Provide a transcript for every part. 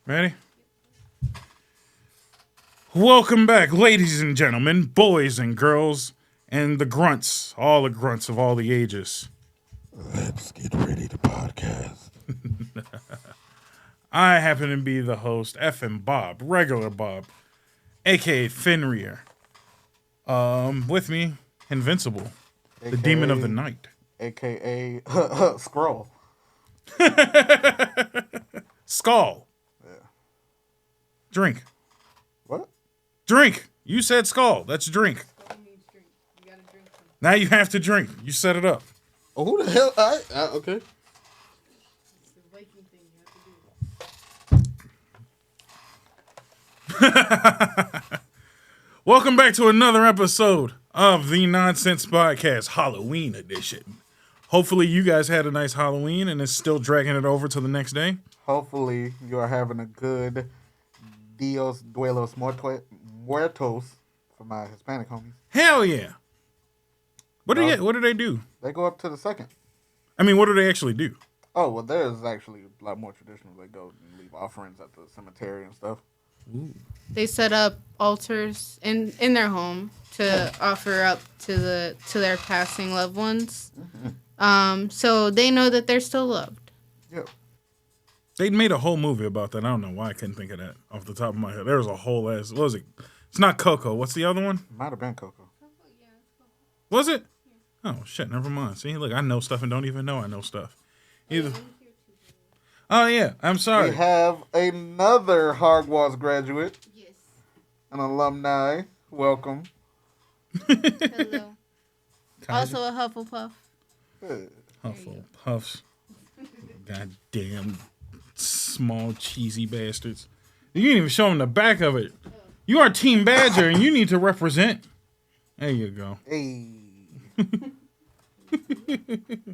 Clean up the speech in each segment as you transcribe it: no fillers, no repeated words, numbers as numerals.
Ready? Welcome back, ladies and gentlemen, boys and girls, and the grunts, all the grunts of all the ages. Let's get ready to podcast. I happen to be the host, FM Bob, regular Bob, aka Fenrir. With me, Invincible, the demon of the night. AKA Scroll. Skull. Yeah. Drink. What? Drink. You said skull. That's drink. Now you have to drink. You set it up. Oh, who the hell? All right. Okay. Welcome back to another episode of the Nonsense Podcast Halloween edition. Hopefully you guys had a nice Halloween and is still dragging it over to the next day. Hopefully you are having a good Dios Duelos Muertos for my Hispanic homies. Hell yeah. What do they do? They go up to the second. I mean, what do they actually do? Oh, well, there's actually a lot more traditional. They go and leave offerings at the cemetery and stuff. Ooh. They set up altars in their home to offer up to their passing loved ones. Mm-hmm. So they know that they're still loved. Yep. They made a whole movie about that. I don't know why I couldn't think of that off the top of my head. There was a whole ass. What was it? It's not Coco. What's the other one? Might have been Coco. Was it? Oh shit! Never mind. See, look, I know stuff and don't even know I know stuff. Either. Oh yeah, I'm sorry. We have another Hogwarts graduate. Yes. An alumni. Welcome. Hello. Also a Hufflepuff. Hufflepuffs. Goddamn small cheesy bastards. You didn't even show them the back of it. You are Team Badger and you need to represent. There you go. Hey. Yeah,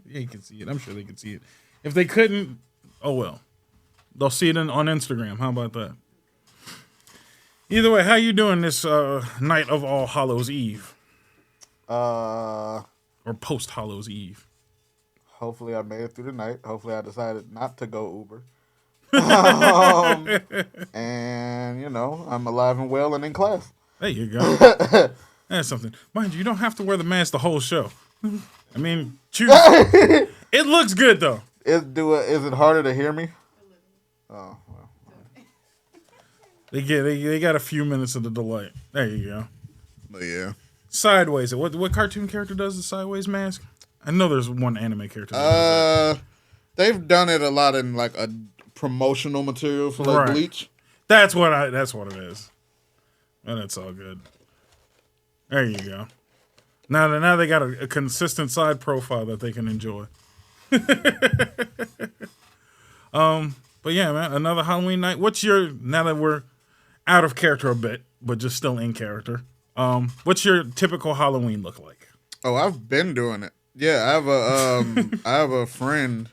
you can see it. I'm sure they can see it. If they couldn't, oh well. They'll see it on Instagram. How about that? Either way, how you doing this night of All Hallows Eve? Or post Hallows Eve? Hopefully I made it through the night. Hopefully I decided not to go Uber. And, you know, I'm alive and well and in class. There you go. That's something. Mind you, you don't have to wear the mask the whole show. I mean, choose. It looks good, though. Is it harder to hear me? Oh, well. They got a few minutes of the delight. There you go. But yeah. Sideways. What cartoon character does the sideways mask? I know there's one anime character. That does that. They've done it a lot in like a promotional material for like Right. Bleach. That's what it is. And it's all good. There you go. Now they got a consistent side profile that they can enjoy. But yeah, man, another Halloween night. Now that we're out of character a bit, but just still in character, what's your typical Halloween look like? Oh, I've been doing it. Yeah, I have a friend.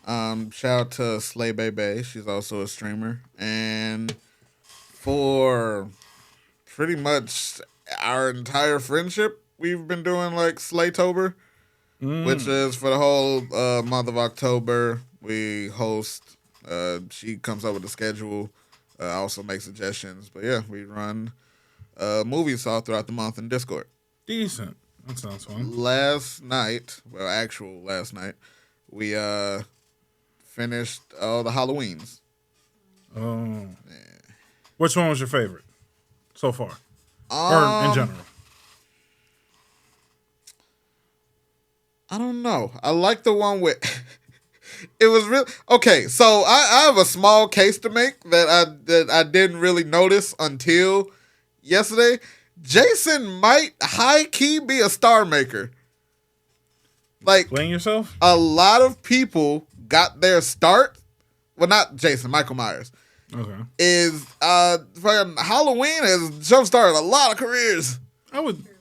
Shout out to Slay Bebe. She's also a streamer. And for pretty much our entire friendship, we've been doing like Slaytober, which is for the whole month of October. We host. She comes up with a schedule. I also make suggestions. But yeah, we run movies all throughout the month in Discord. Decent. That sounds fun. Last night, we finished all the Halloweens. Oh. Yeah. Which one was your favorite so far? Or in general? I don't know. I like the one with... It was real... Okay, so I have a small case to make that I didn't really notice until yesterday. Jason might high-key be a star maker. Like, Explain yourself? a lot of people got their start. Well, not Jason, Michael Myers. Okay. Is fucking Halloween has jump-started a lot of careers.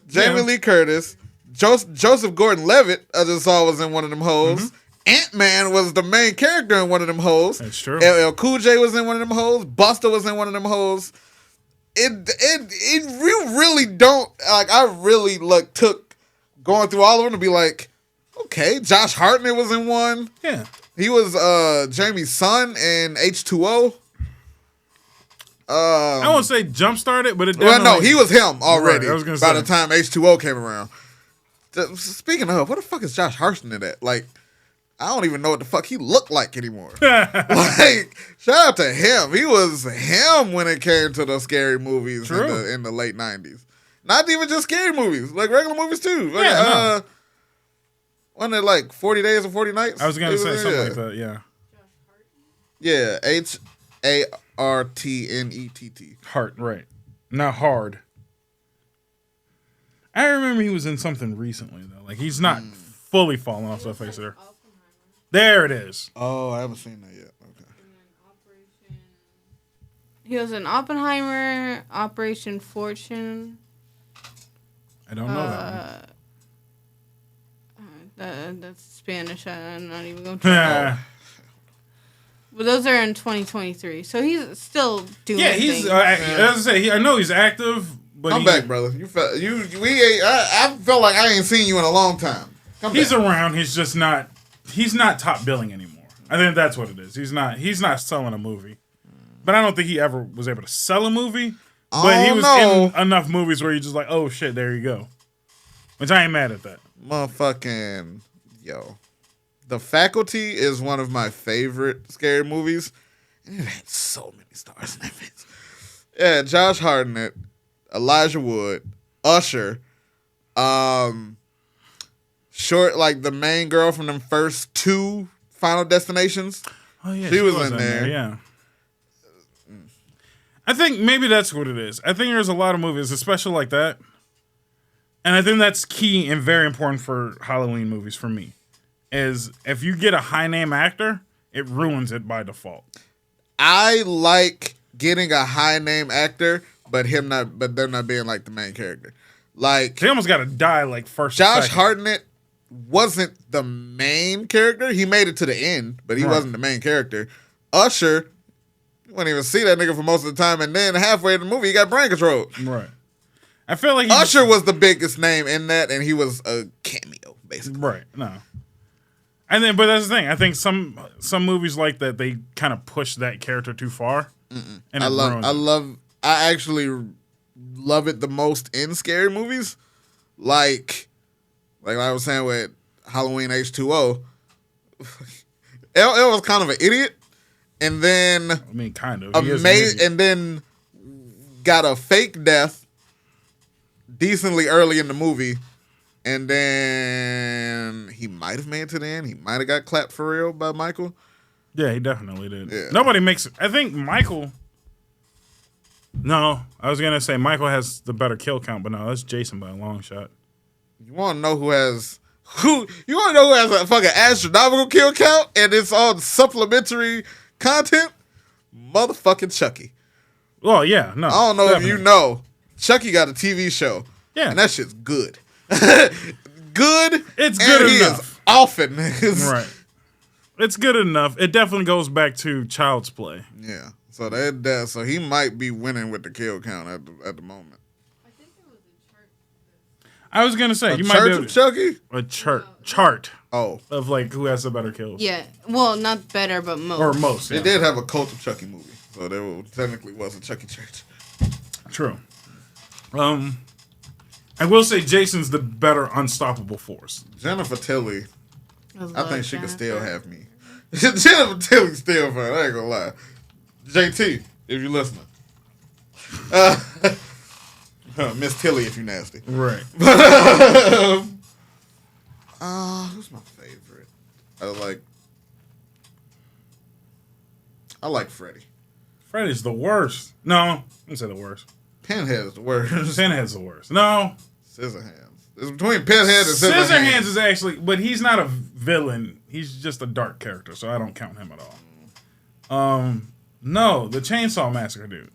Jamie Lee Curtis, Joseph Gordon-Levitt, I just saw was in one of them hoes. Mm-hmm. Ant-Man was the main character in one of them hoes. That's true. LL Cool J was in one of them hoes. Busta was in one of them hoes. You really don't, like, I really took going through all of them to be like, okay, Josh Hartnett was in one. Yeah. He was Jamie's son in H2O. I won't say jump started, but it Well, definitely. no, he was him already. Right, I was gonna by say. the time H2O came around. Speaking of, what the fuck is Josh Hartnett at? Like, I don't even know what the fuck he looked like anymore. Like, shout out to him. He was him when it came to those scary movies in the late 90s. Not even just scary movies, like regular movies too. Like, Yeah, no. Wasn't it like 40 Days or 40 Nights? I was gonna say something like that. Yeah. Yeah, Hartnett. Hart, right? Not hard. I remember he was in something recently though. Like he's not fully fallen off the face of there. There it is. Oh, I haven't seen that yet. Okay. He was in Oppenheimer, Operation Fortune. I don't know that one. That's Spanish. I'm not even going to try. But those are in 2023, so he's still doing. Yeah, he's. As I say, I know he's active. But Come back, brother. I felt like I ain't seen you in a long time. He's around. He's just not. He's not top billing anymore. I think that's what it is. He's not selling a movie. But I don't think he ever was able to sell a movie. But he was in enough movies where you're just like, oh shit, there you go. Which I ain't mad at that. Motherfucking The Faculty is one of my favorite scary movies. And it had so many stars in that bitch. Yeah, Josh Hartnett, Elijah Wood, Usher, short like the main girl from them first two Final Destinations. Oh yeah, she was in there. Yeah. I think maybe that's what it is. I think there's a lot of movies, especially like that. And I think that's key and very important for Halloween movies for me. Is if you get a high name actor, it ruins it by default. I like getting a high name actor, but they're not being like the main character. Like they almost gotta die like first. Josh Hartnett wasn't the main character. He made it to the end, but he wasn't the main character. Usher, you wouldn't even see that nigga for most of the time, and then halfway in the movie, he got brain control. Right. I feel like Usher was the biggest name in that, and he was a cameo, basically. Right. No. And then, but that's the thing. I think some movies like that they kind of push that character too far. And I actually love it the most in scary movies, like I was saying with Halloween H2O. It was kind of an idiot, and then I mean, kind of and then got a fake death decently early in the movie. And then he might have made it to the end. He might have got clapped for real by Michael. Yeah, he definitely did. Yeah. Nobody makes it. I think Michael. No, I was gonna say Michael has the better kill count, but no, that's Jason by a long shot. You want to know who has a fucking astronomical kill count and it's all supplementary content? Motherfucking Chucky. Well, yeah, no. I don't know if you know, Chucky got a TV show. Yeah, and that shit's good. Good. It's good enough. Is often. Right. It's good enough. It definitely goes back to Child's Play. Yeah. So so he might be winning with the kill count at the moment. I think it was a chart. I was gonna say you might be able to, Chucky? A chart. Oh. Of like who has the better kills. Yeah. Well, not better, but most. Or most. Yeah. They did have a Cult of Chucky movie, so there technically was a Chucky church. True. I will say Jason's the better unstoppable force. Jennifer Tilly, I think she could still have me. Jennifer Tilly still fine. I ain't gonna lie. JT, if you're listening. Miss Tilly, if you nasty. Right. Who's my favorite? I like Freddy. Freddy's the worst. No, I wouldn't say the worst. Pinhead's the worst. Pinhead's the worst. No. Scissorhands. It's between Pinhead and Scissorhands. Scissorhands is actually, but he's not a villain. He's just a dark character, so I don't count him at all. No, the Chainsaw Massacre dude.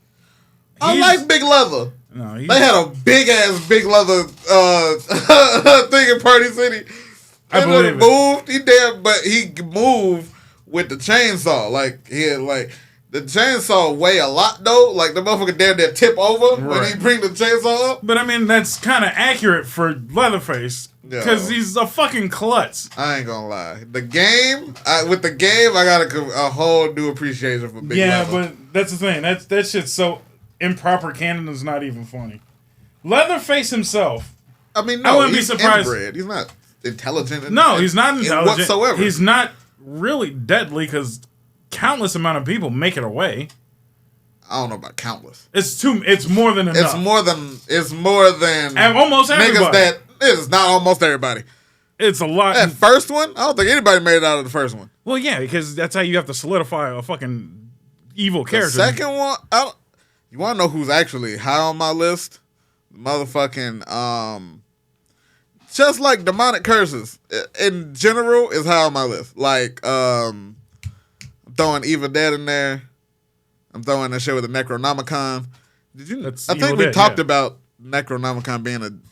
I like Big Leather. No, they had a big ass Big Leather thing in Party City. I believe it. Moved. He did, but he moved with the chainsaw. Like he had the chainsaw weigh a lot though. Like the motherfucker damn near tip over when he bring the chainsaw up. But I mean that's kind of accurate for Leatherface because he's a fucking klutz. I ain't gonna lie. The game I got a whole new appreciation for Big Leather. Yeah, but that's the thing. That shit's so improper canon is not even funny. Leatherface himself. I mean, I no, wouldn't be he's surprised. inbred. He's not intelligent. No, he's not intelligent whatsoever. He's not really deadly because countless amount of people make it away. I don't know about countless. It's more than enough. It's more than and almost everybody. niggas that is not almost everybody. It's a lot. That first one, I don't think anybody made it out of the first one. Well, yeah, because that's how you have to solidify a fucking evil The character. second one, you want to know who's actually high on my list? Motherfucking, just like demonic curses in general is high on my list. Like, I'm throwing Evil Dead in there. I'm throwing that shit with the Necronomicon. Did you? That's I Evil think we Dead, talked yeah. about Necronomicon being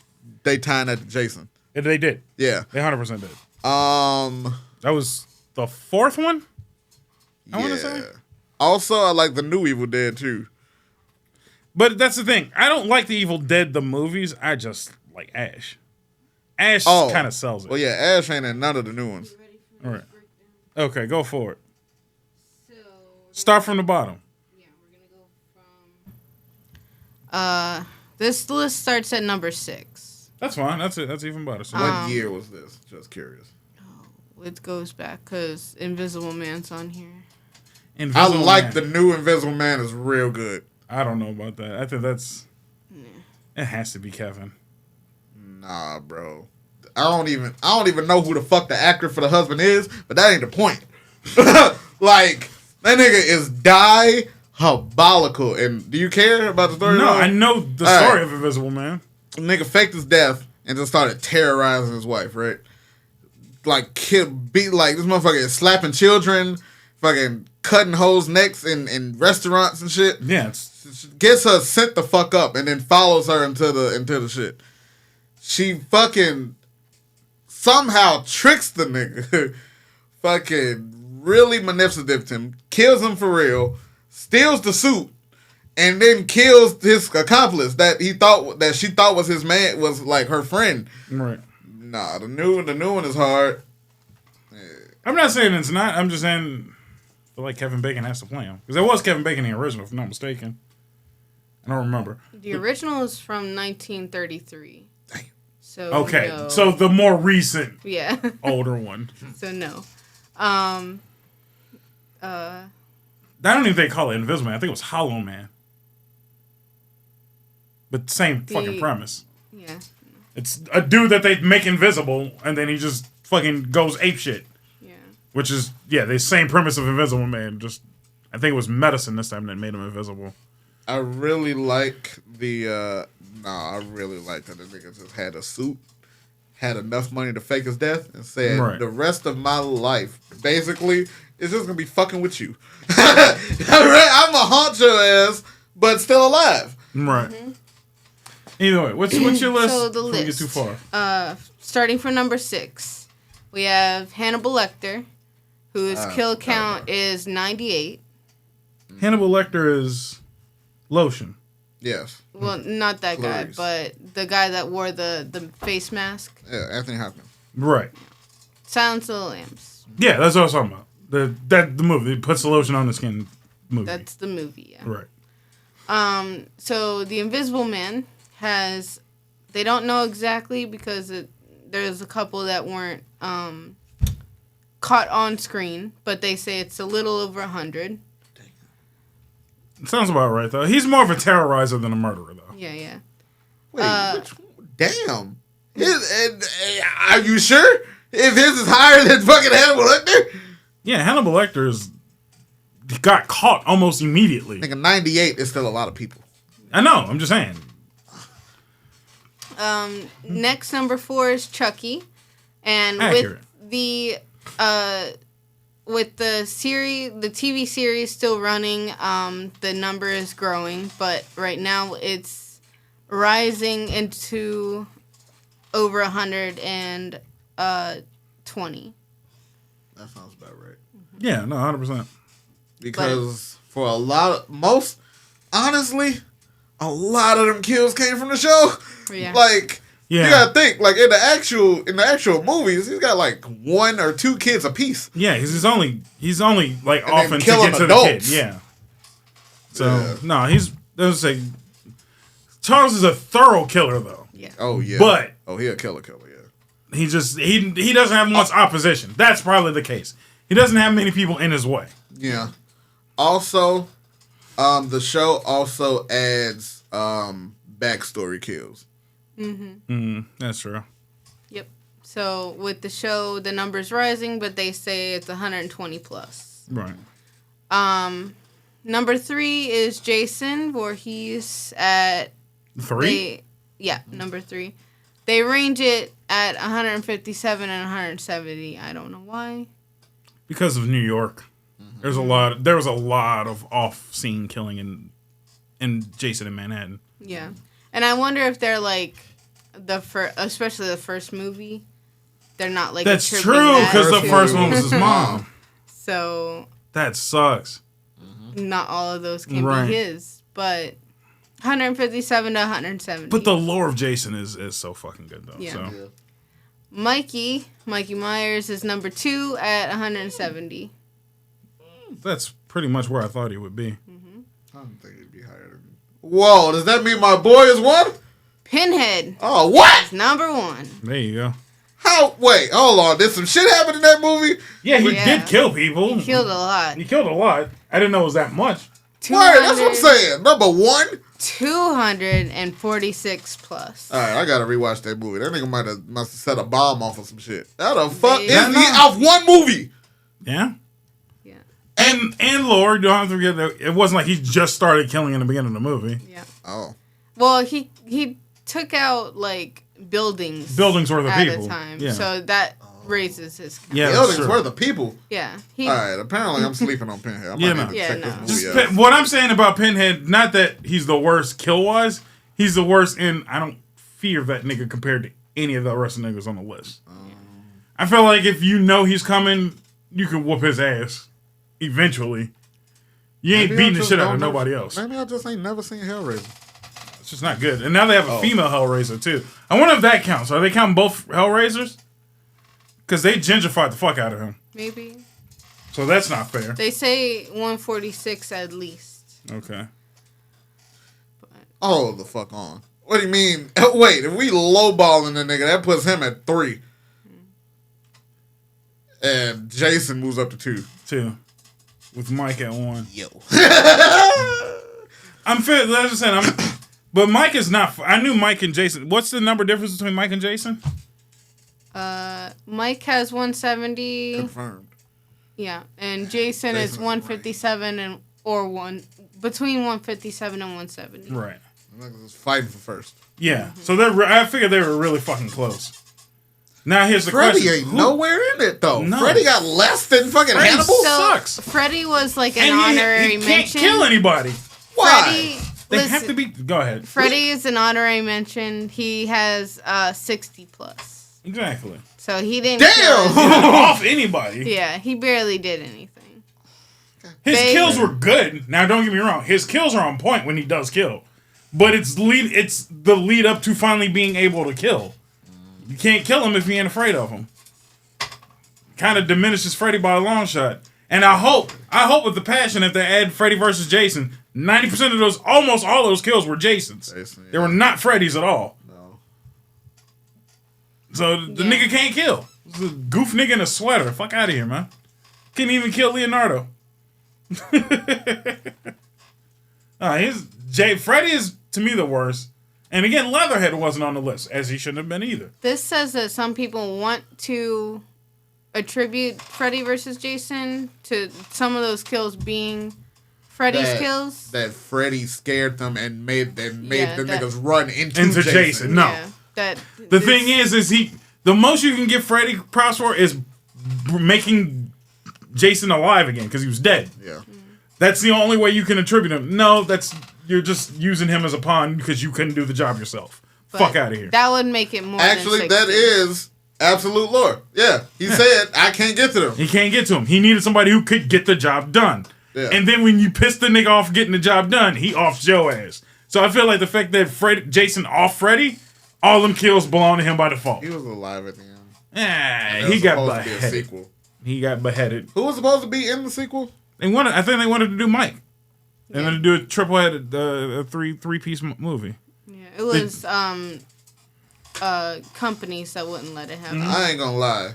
they tying that to Jason. They did. Yeah. They 100% did. Um. That was the fourth one? I want to say. Also, I like the new Evil Dead too. But that's the thing. I don't like the Evil Dead, the movies. I just like Ash. Ash kind of sells it. Well, yeah, Ash ain't in none of the new ones. All right. Okay, go for it. Start from the bottom. Yeah, we're gonna go from. This list starts at number 6. That's fine. That's it. That's even better. So What year was this? Just curious. It goes back because Invisible Man's on here. Invisible I like Man. the new Invisible Man is real good. I don't know about that. I think that's. It has to be Kevin. Nah, bro. I don't even know who the fuck the actor for the husband is, but that ain't the point. Like, that nigga is diabolical. And do you care about the story? No, I know the All story right. of Invisible Man. Nigga faked his death and just started terrorizing his wife, right? Like, this motherfucker is slapping children, fucking cutting hoes' necks in restaurants and shit. Yeah, Gets her sent the fuck up and then follows her into the shit. She fucking somehow tricks the nigga. Fucking really manipulates him, kills him for real, steals the suit, and then kills his accomplice that she thought was his man, was like her friend. right. Nah, the new one is hard. I'm not saying it's not. I'm just saying I feel like Kevin Bacon has to play him. Because there was Kevin Bacon in the original, if I'm not mistaken. I don't remember. The original is from 1933. Damn. So Okay, no. so the more recent, Yeah. older one. So no. I don't even think they call it Invisible Man. I think it was Hollow Man. But same fucking premise. Yeah. It's a dude that they make invisible, and then he just fucking goes apeshit. Yeah. Which is, the same premise of Invisible Man. Just, I think it was medicine this time that made him invisible. I really like I really like that the nigga just had a suit, had enough money to fake his death, and said, Right. the rest of my life, basically, is just gonna be fucking with you. I'm gonna haunt your ass, but still alive. Right. Either way, what's your list? So the before we get list. too far. Starting from number 6, we have Hannibal Lecter, whose kill count is 98. Hannibal Lecter is lotion. Yes. Well, not that guy, Clarice. but the guy that wore the face mask. Yeah, Anthony Hopkins. Right. Silence of the Lambs. Yeah, that's what I was talking about. The movie. It puts the lotion on the skin movie. That's the movie, yeah. Right. So the Invisible Man has, they don't know exactly because there's a couple that weren't caught on screen, but they say it's a little over 100. Sounds about right, though. He's more of a terrorizer than a murderer, though. Yeah. Wait, damn. Are you sure? If his is higher than fucking Hannibal Lecter? Yeah, Hannibal Lecter got caught almost immediately. Nigga, 98 is still a lot of people. I know. I'm just saying. Next, number 4 is Chucky. And Accurate. with the series, the TV series still running, the number is growing, but right now it's rising into over 120. That sounds about right. Yeah, no, 100%. Because for honestly, a lot of them kills came from the show. Yeah. Like, Yeah. you gotta think, like in the actual movies, he's got like 1 or 2 kids apiece. Yeah, he's only like And often then to killing get to adults. the kid. Yeah. So no, he's let's say Charles is a thorough killer though. Yeah. Oh yeah. But he a killer. Yeah. he doesn't have much opposition. That's probably the case. He doesn't have many people in his way. Yeah. Also, the show also adds backstory kills. That's true. Yep. So with the show, the number's rising, but they say it's 120 plus. Right. Number 3 is Jason Voorhees at 3. Number 3. They range it at 157 and 170. I don't know why. Because of New York. There was a lot of off-scene killing in Jason in Manhattan. Yeah. And I wonder if they're like especially the first movie, they're not like That's attributing true that because the to- first one was his mom. So That sucks. not all of those can Right. be his, but 157 to 170. But the lore of Jason is so fucking good though. Yeah. So. Yeah. Mikey Myers is number 2 at 170. That's pretty much where I thought he would be. I don't think he'd be higher than me. Whoa, does that mean my boy is what? Pinhead Oh, what? is number 1. There you go. How? Wait, hold on. Did some shit happen in that movie? Yeah, he Yeah. did kill people. He killed a lot. He killed a lot. I didn't know it was that much. Word, that's what I'm saying. Number 1? 246 plus. All right, I gotta rewatch that movie. That nigga must have set a bomb off of some shit. How the fuck is Yeah. he off one movie? Yeah. Yeah. And Lord, you don't have to forget that it wasn't like he just started killing in the beginning of the movie. Yeah. Oh, Well, he took out like buildings Buildings were the at people. a time, Yeah. so that raises his count. Yeah, that's buildings true. were the people. Yeah. All right, apparently I'm sleeping on Pinhead. I might Yeah, need no. to Yeah, check no. this Just movie out. what I'm saying about Pinhead, not that he's the worst kill-wise, he's the worst in I don't fear that nigga compared to any of the rest of the niggas on the list. I feel like if you know he's coming, you can whoop his ass eventually. You ain't Maybe I beating the just shit out don't of know- nobody else. Maybe I just ain't never seen Hellraiser. It's just not good. And now they have a female Hellraiser too. I wonder if that counts. Are they counting both Hellraisers? Because they gentrified the fuck out of him. Maybe. So that's not fair. They say 146 at least. Okay. Oh, the fuck on. What do you mean? Wait, if we lowballing the nigga, that puts him at 3. And Jason moves up to 2. 2. With Mike at 1. Yo. I'm fair. That's just saying. But Mike is not. I knew Mike and Jason. What's the number difference between Mike and Jason? Mike has 170. Confirmed. Yeah, and Jason is Jason's 157 between 157 and 170. Right. Niggas was fighting for first. Yeah. So I figured they were really fucking close. Now here's the Freddie question. ain't nowhere in it though. No. Freddie got less than fucking Freddie Hannibal. sucks. Freddie was like an And honorary he can't mention. kill anybody. Why? They Listen, have to be. Go ahead. Freddie is an honorary mention. He has 60 plus. Exactly. So he didn't Damn! kill- Off anybody. Yeah, he barely did anything. His They- kills were good. Now, don't get me wrong. His kills are on point when he does kill. But it's the lead up to finally being able to kill. You can't kill him if you ain't afraid of him. Kind of diminishes Freddy by a long shot. And I hope with the passion, if they add Freddy versus Jason, 90% of those, almost all those kills were Jason's. Jason, yeah. They were not Freddy's at all. No. So the Yeah. nigga can't kill. This is a goof nigga in a sweater. Fuck out of here, man. Can't even kill Leonardo. Freddy is, to me, the worst. And again, Leatherhead wasn't on the list, as he shouldn't have been either. This says that some people want to attribute Freddy versus Jason to some of those kills being Freddy's kills. That Freddy scared them and made the that- niggas run into Jason. Jason. No. Yeah, that The thing is the most you can give Freddy props for is making Jason alive again, because he was dead. Yeah. That's the only way you can attribute him. No, you're just using him as a pawn because you couldn't do the job yourself. but Fuck out of here. That would make it more. Actually, than that 60. is absolute lore. Yeah. He said, I can't get to them. He can't get to him. He needed somebody who could get the job done. Yeah. And then when you piss the nigga off getting the job done, he offs your ass. So I feel like the fact that Jason off Freddy, all them kills belong to him by default. He was alive at the end. Yeah, It was he got supposed to be a beheaded. sequel. He got beheaded. Who was supposed to be in the sequel? I think they wanted to do Mike. And then do a triple headed, a three-piece movie. Yeah, it was companies that wouldn't let it happen. I ain't gonna lie.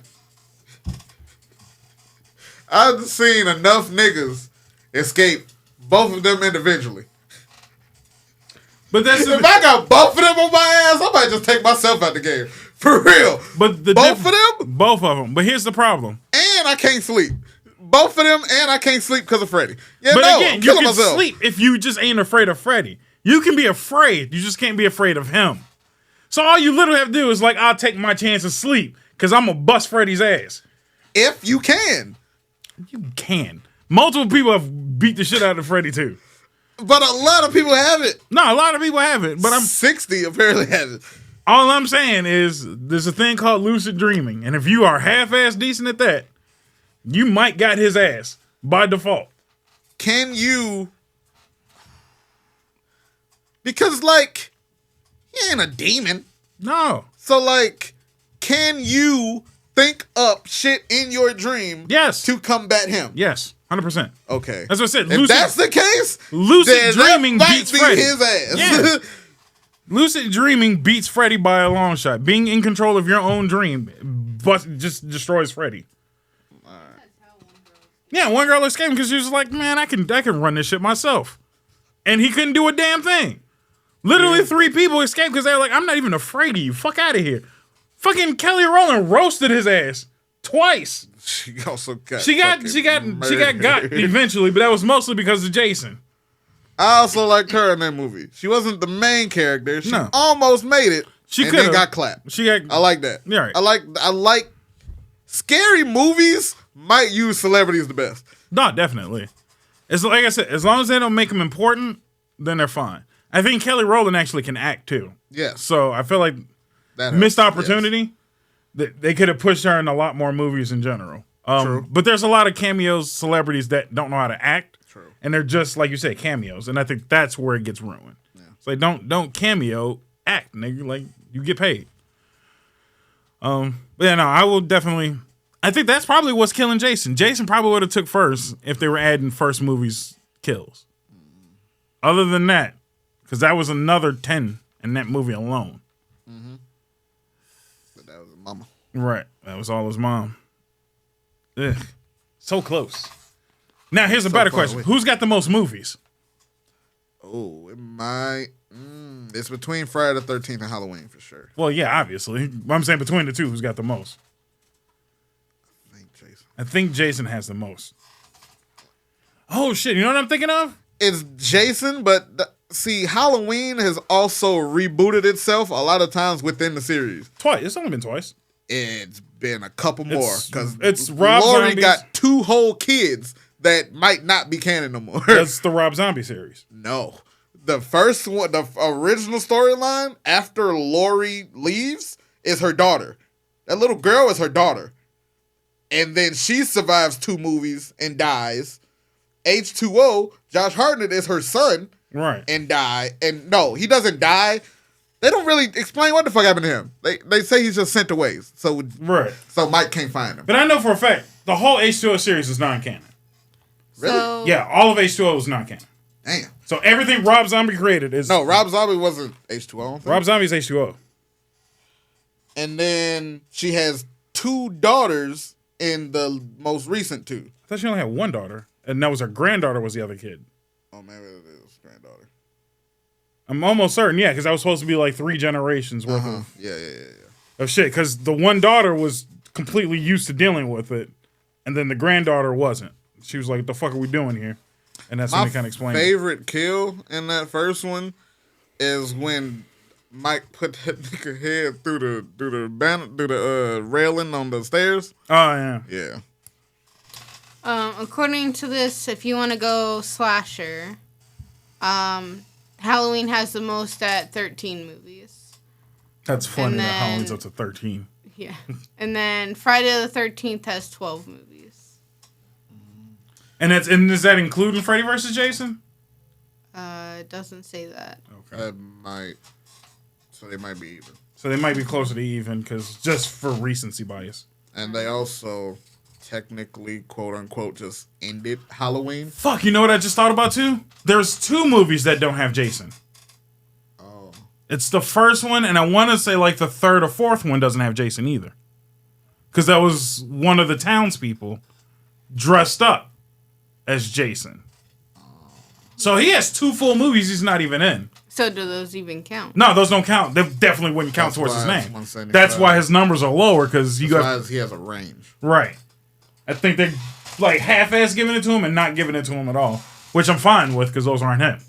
I've seen enough niggas escape both of them individually. But that's If I got both of them on my ass, I might just take myself out the game. For real. But both of them? Both of them. But here's the problem. And I can't sleep. Both of them, and I can't sleep because of Freddy. Yeah, but no, again, I'm you killing can myself. sleep if you just ain't afraid of Freddy. You can be afraid. You just can't be afraid of him. So all you literally have to do is like, I'll take my chance of sleep because I'm going to bust Freddy's ass. If you can. You can. Multiple people have beat the shit out of Freddy too. But a lot of people have it. No, a lot of people have it. But 60 apparently have it. All I'm saying is there's a thing called lucid dreaming. And if you are half-ass decent at that, you might got his ass by default. Can you... Because, like, he ain't a demon. No. So, like, can you think up shit in your dream Yes. to combat him? Yes. 100%. Okay. That's what I said. If that's the case, lucid then dreaming that might beats be Freddy. his ass. Yeah. Lucid dreaming beats Freddy by a long shot. Being in control of your own dream but just destroys Freddy. Yeah, one girl escaped because she was like, man, I can run this shit myself. And he couldn't do a damn thing. Literally 3 people escaped because they were like, I'm not even afraid of you. Fuck out of here. Fucking Kelly Rowland roasted his ass twice. She also got She got eventually, but that was mostly because of Jason. I also liked her in that movie. She wasn't the main character. She No. almost made it. She and could've. then got clapped. I like that. Yeah, right. I like scary movies might use celebrities the best. No, definitely. It's like I said, as long as they don't make them important, then they're fine. I think Kelly Rowland actually can act too. Yes. So I feel like That missed helps. opportunity. That they could have pushed her in a lot more movies in general. True. But there's a lot of cameos, celebrities that don't know how to act. True. And they're just like you said, cameos. And I think that's where it gets ruined. Yeah. It's like don't cameo, act, nigga. Like you get paid. But yeah, no, I will definitely. I think that's probably what's killing Jason. Jason probably would have took first if they were adding first movie's kills. Other than that, because that was another 10 in that movie alone. Mm-hmm. But that was his mama. Right. That was all his mom. Ugh. So close. Now, here's a better question. away. Who's got the most movies? Oh, it might. It's between Friday the 13th and Halloween for sure. Well, yeah, obviously. I'm saying between the two, who's got the most? I think Jason has the most. Oh, shit. You know what I'm thinking of? It's Jason, but see, Halloween has also rebooted itself a lot of times within the series. Twice. It's only been twice. It's been a couple more because it's Rob Laurie Zombie's- got 2 whole kids that might not be canon no more. That's the Rob Zombie series. No. The first one, the original storyline after Laurie leaves is her daughter. That little girl is her daughter. And then she survives 2 movies and dies. H2O, Josh Hartnett is her son. Right. And die. And no, he doesn't die. They don't really explain what the fuck happened to him. They say he's just sent away. So Mike can't find him. But I know for a fact, the whole H2O series is non-canon. Really? So, Yeah, all of H2O is non-canon. Damn. So everything Rob Zombie created is... No, Rob Zombie wasn't H2O. I don't think. Rob Zombie's H2O. And then she has 2 daughters in the most recent 2. I thought she only had one daughter, and that was her granddaughter was the other kid. Oh, maybe it is granddaughter. I'm almost certain, yeah, because that was supposed to be like 3 generations worth of shit. Because the one daughter was completely used to dealing with it, and then the granddaughter wasn't. She was like, "What the fuck are we doing here?" And that's when they kind of explained. My favorite kill in that first one is when Mike put that nigga head through the railing on the stairs. Oh yeah, yeah. According to this, if you want to go slasher, Halloween has the most at 13 movies. That's funny. And That then- Halloween's up to 13. Yeah. And then Friday the 13th has 12 movies. And is that including Freddy vs. Jason? It doesn't say that. Okay. That might. So they might be even. So they might be closer to even because just for recency bias. And they also technically, quote unquote, just ended Halloween. Fuck, you know what I just thought about too? There's 2 movies that don't have Jason. Oh. It's the first one, and I want to say like the 3rd or 4th one doesn't have Jason either. Because that was one of the townspeople dressed up as Jason. So he has 2 full movies he's not even in. So do those even count? No, those don't count. They definitely wouldn't count towards his name. That's why his numbers are lower, because he has a range. Right. I think they like half-ass giving it to him and not giving it to him at all, which I'm fine with because those aren't him.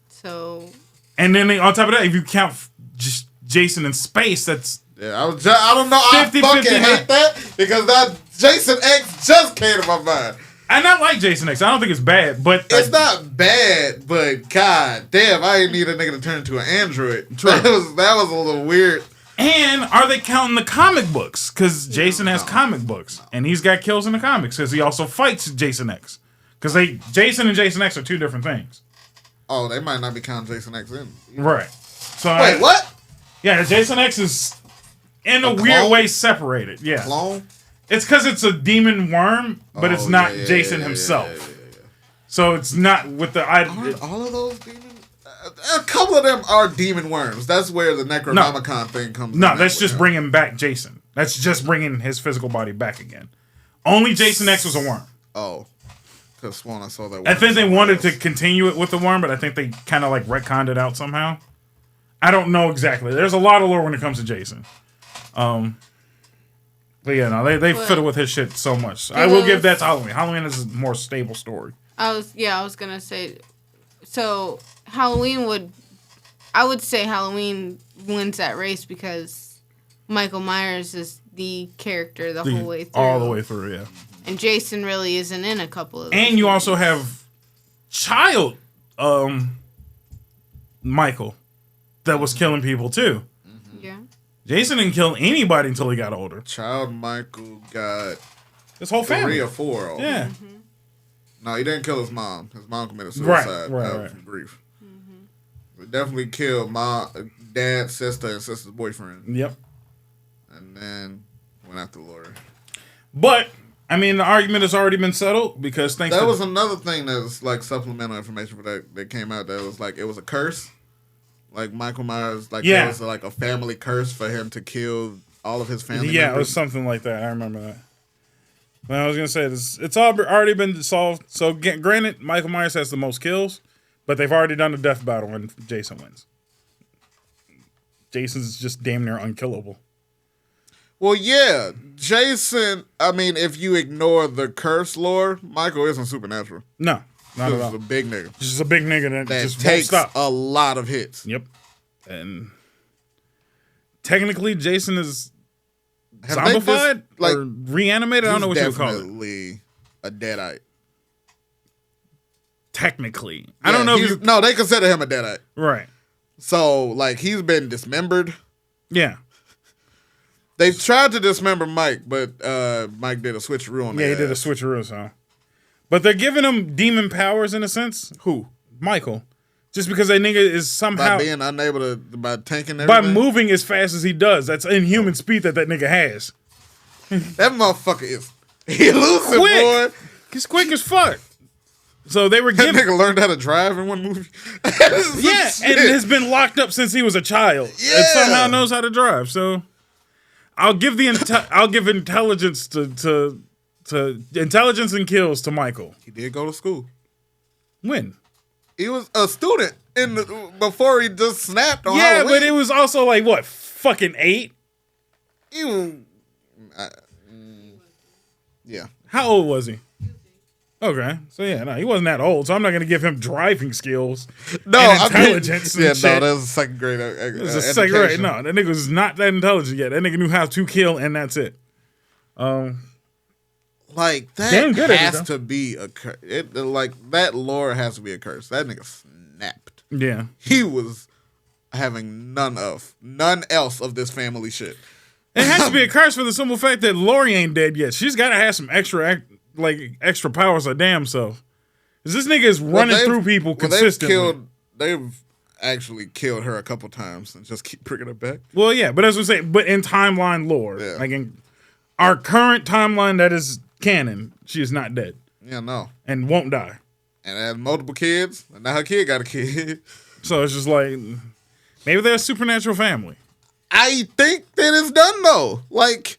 So. And then on top of that, if you count just Jason in space, that's I don't know. 50, I fucking hate that because that Jason X just came to my mind. And I like Jason X. I don't think it's bad, but it's not bad. But god damn, I didn't need a nigga to turn into an android. True. That was a little weird. And are they counting the comic books? Because Jason has comic books, and he's got kills in the comics because he also fights Jason X. Because Jason and Jason X are 2 different things. Oh, they might not be counting Jason X in. Right. So wait, what? Yeah, Jason X is in a weird way separated. Yeah. Clone? It's because it's a demon worm, but it's not Jason himself. Yeah. So it's not with the... Aren't all of those demons? A couple of them are demon worms. That's where the Necronomicon thing comes in. No, that's just bringing back Jason. That's just bringing his physical body back again. Only Jason X was a worm. Oh. Because Swan, I saw that. I think they wanted to continue it with the worm, but I think they kind of like retconned it out somehow. I don't know exactly. There's a lot of lore when it comes to Jason. But yeah, no, they fiddle with his shit so much. I will give that to Halloween. Halloween is a more stable story. I was gonna say, so Halloween I would say Halloween wins that race because Michael Myers is the character the whole way through. All the way through, yeah. And Jason really isn't in a couple of those And you also have child Michael that was killing people too. Yeah. Jason didn't kill anybody until he got older. Child Michael got his whole family. 3 or 4 older. Yeah. Mm-hmm. No, he didn't kill his mom. His mom committed suicide from grief. Mm-hmm. He definitely killed dad, sister, and sister's boyfriend. Yep. And then went after Lori. But I mean, the argument has already been settled because that was another thing that was like supplemental information for that came out that was like it was a curse. Like Michael Myers, there was like a family curse for him to kill all of his family members. Yeah, it was something like that. I remember that. But I was gonna say it's already been solved. So granted, Michael Myers has the most kills, but they've already done the death battle and Jason wins. Jason's just damn near unkillable. Well, yeah, Jason. I mean, if you ignore the curse lore, Michael isn't supernatural. No, not at all. He's a big nigga. Just a big nigga that just takes won't stop. A lot of hits. Yep. And technically, Jason is Have zombified or reanimated. I don't know what you would call it. Definitely a deadite. Technically, I don't know. No, they consider him a deadite. Right. So, like, he's been dismembered. Yeah. They tried to dismember Mike, but Mike did a switcheroo on that. Yeah, he did a switcheroo, so. But they're giving him demon powers in a sense. Who? Michael. Just because that nigga is somehow... By being unable to... By tanking everything? By moving as fast as he does. That's inhuman speed that nigga has. That motherfucker is elusive, boy. He's quick as fuck. So they were giving... That nigga learned how to drive in one movie. Yeah, and has been locked up since he was a child. Yeah. And somehow knows how to drive, so... I'll give intelligence to intelligence and kills to Michael. He did go to school. When? He was a student before he just snapped on Halloween. But it was also like what, fucking 8? Yeah. How old was he? Okay, so yeah, no, he wasn't that old. So I'm not gonna give him driving skills. No, and intelligence. No, that was a second grade. It was a second grade. No, that nigga was not that intelligent yet. That nigga knew how to kill, and that's it. Like that has to be a curse. Like that lore has to be a curse. That nigga snapped. Yeah, he was having none else of this family shit. It has to be a curse for the simple fact that Lori ain't dead yet. She's got to have some extra powers her damn self. Because this nigga is running through people consistently. They've actually killed her a couple times and just keep bringing her back. Well, yeah, but as we say, but in timeline lore, our current timeline that is canon, she is not dead Yeah, no. and won't die. And had multiple kids, and now her kid got a kid. So it's just like, maybe they're a supernatural family. I think that it's done though. Like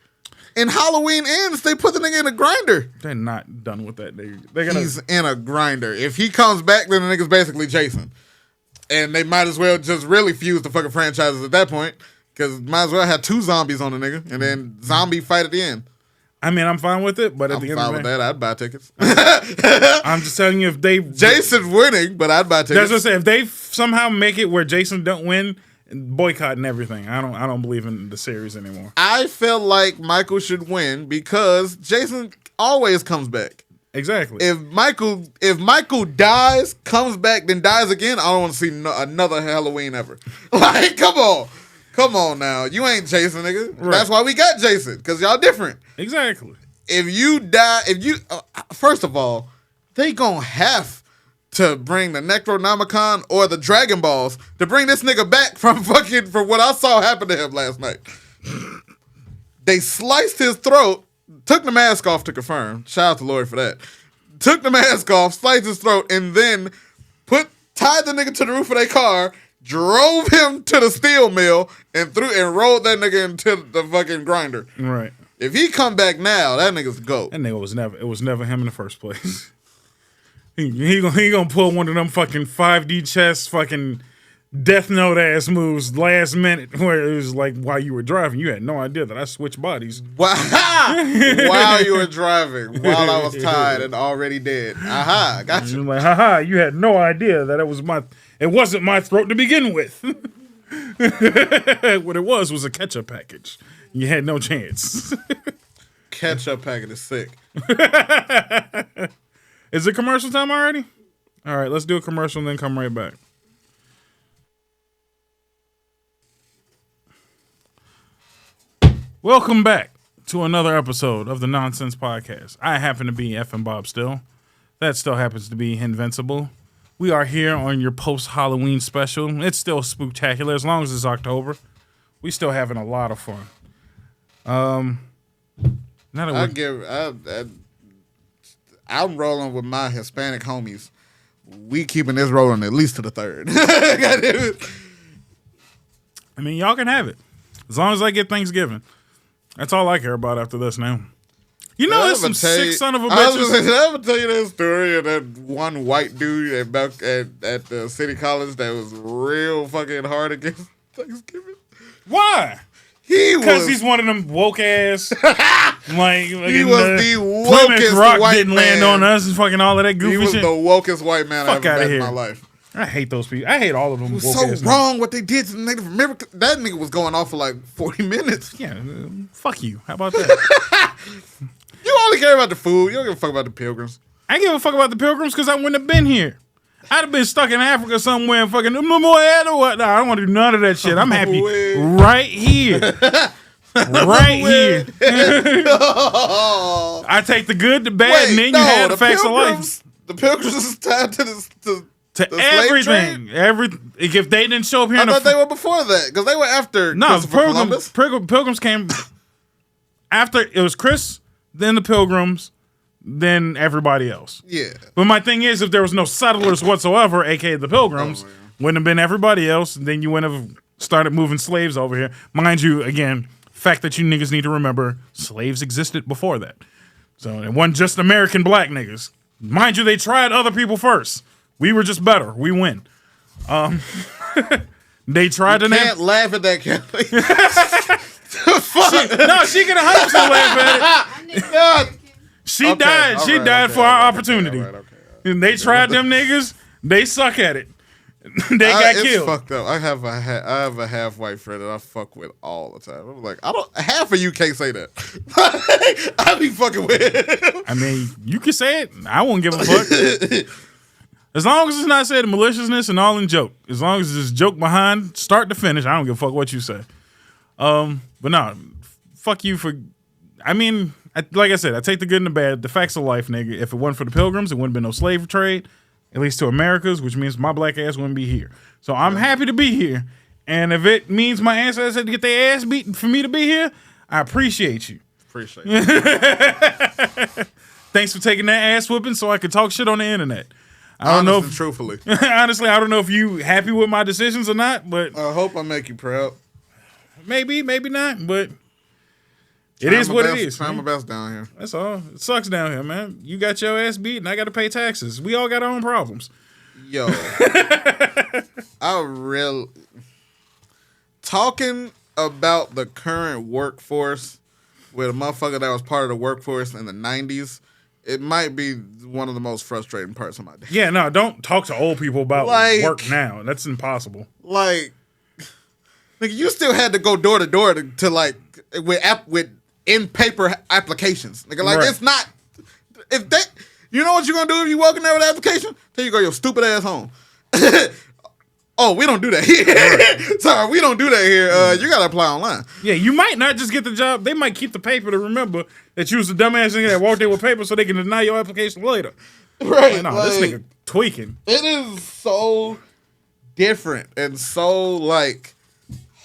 in Halloween Ends, they put the nigga in a grinder. They're not done with that. They're gonna. He's in a grinder. If he comes back, then the nigga's basically Jason. And they might as well just really fuse the fucking franchises at that point. Because might as well have 2 zombies on the nigga. And then zombie fight at the end. I mean, I'm fine with it, but at I'm the end fine of the with day, that. I'd buy tickets. I'm just telling you, if they Jason's winning, but I'd buy tickets. that's what I say. If they somehow make it where Jason don't win, boycotting everything. I don't believe in the series anymore. I feel like Michael should win because Jason always comes back. Exactly. If Michael dies, comes back, then dies again, I don't want to see another Halloween ever. Like, come on now. You ain't Jason, nigga. Right. That's why we got Jason, because y'all different. Exactly. If you die, first of all, they gonna have to bring the Necronomicon or the Dragon Balls to bring this nigga back from what I saw happen to him last night. They sliced his throat, took the mask off to confirm. Shout out to Lori for that. Took the mask off, sliced his throat, and then tied the nigga to the roof of their car, drove him to the steel mill, and rolled that nigga into the fucking grinder. Right. If he come back now, that nigga's the GOAT. That nigga was never him in the first place. he gonna pull one of them fucking 5D chess fucking Death Note ass moves last minute where it was like while you were driving, you had no idea that I switched bodies. While you were driving, while I was tired and already dead. Aha, gotcha. You're like, haha, you had no idea that it wasn't my throat to begin with. What it was a ketchup package. You had no chance. Ketchup packet is sick. Is it commercial time already? All right, let's do a commercial and then come right back. Welcome back to another episode of the Nonsense Podcast. I happen to be effing Bob still. That still happens to be Invincible. We are here on your post-Halloween special. It's still spooktacular as long as it's October. We still having a lot of fun. I'm rolling with my Hispanic homies. We keeping this rolling at least to the 3rd. I mean, y'all can have it. As long as I get Thanksgiving. That's all I care about after this now. You know, there's some sick son of a bitches. Did I ever tell you that story of that one white dude at the city college that was real fucking hard against Thanksgiving? Why? Because he's one of them woke ass. Like he was the Plymouth wokest Rock white didn't man. land on us and fucking all of that goofy He was shit. the wokest white man Fuck I've ever outta met here. in my life. I hate those people. I hate all of them. It was woke so ass wrong what they did to the Native American. That nigga was going off for like 40 minutes. Yeah, fuck you. How about that? You only care about the food. You don't give a fuck about the pilgrims. I give a fuck about the pilgrims because I wouldn't have been here. I'd have been stuck in Africa somewhere and fucking or what? Nah, I don't want to do none of that shit. I'm happy right here. Right here. I take the good, the bad, and then you have the facts of life. The pilgrims is tied to the everything. If they didn't show up here, I thought they were before that because they were after. No, Columbus. Pilgrims came after. It was Chris, then the Pilgrims, then everybody else. Yeah. But my thing is, if there was no settlers whatsoever, aka the Pilgrims, wouldn't have been everybody else. Then you wouldn't have started moving slaves over here. Mind you, again, fact that you niggas need to remember, slaves existed before that. So it wasn't just American black niggas. Mind you, they tried other people first. We were just better. We win. They tried to Can't laugh at that, Kelly. She could 100% laugh at it. God. She died. She died for our opportunity. Okay. And they tried them niggas. They suck at it. They got it's killed. Fucked up. I have a half white friend that I fuck with all the time. I'm like, half of you can't say that. I be fucking with. I mean, you can say it. I won't give a fuck. As long as it's not said in maliciousness and all in joke. As long as it's joke behind start to finish, I don't give a fuck what you say. But no, fuck you for. I mean, like I said, I take the good and the bad. The facts of life, nigga. If it wasn't for the Pilgrims, it wouldn't have been no slave trade. At least to Americas, which means my black ass wouldn't be here. So I'm happy to be here. And if it means my ancestors had to get their ass beaten for me to be here, I appreciate you. Appreciate it. Thanks for taking that ass whooping so I could talk shit on the internet. I don't know if, truthfully. honestly, I don't know if you happy with my decisions or not, but I hope I make you proud. maybe not, but it is what it is. Trying my best down here. That's all. It sucks down here, man. You got your ass beat and I got to pay taxes. We all got our own problems. Yo. Talking about the current workforce with a motherfucker that was part of the workforce in the 90s, it might be one of the most frustrating parts of my day. Yeah, no, don't talk to old people about work now. That's impossible. Like, nigga, you still had to go door to door to like with in paper applications. Nigga, like Right. it's not if that. You know what you're gonna do if you walk in there with an application? Then you go your stupid ass home. Oh, we don't do that here. Right. Sorry, we don't do that here. You gotta apply online. Yeah, you might not just get the job. They might keep the paper to remember that you was the dumbass nigga that walked in with paper so they can deny your application later. Right. Like, no, like, this nigga tweaking. It is so different and so like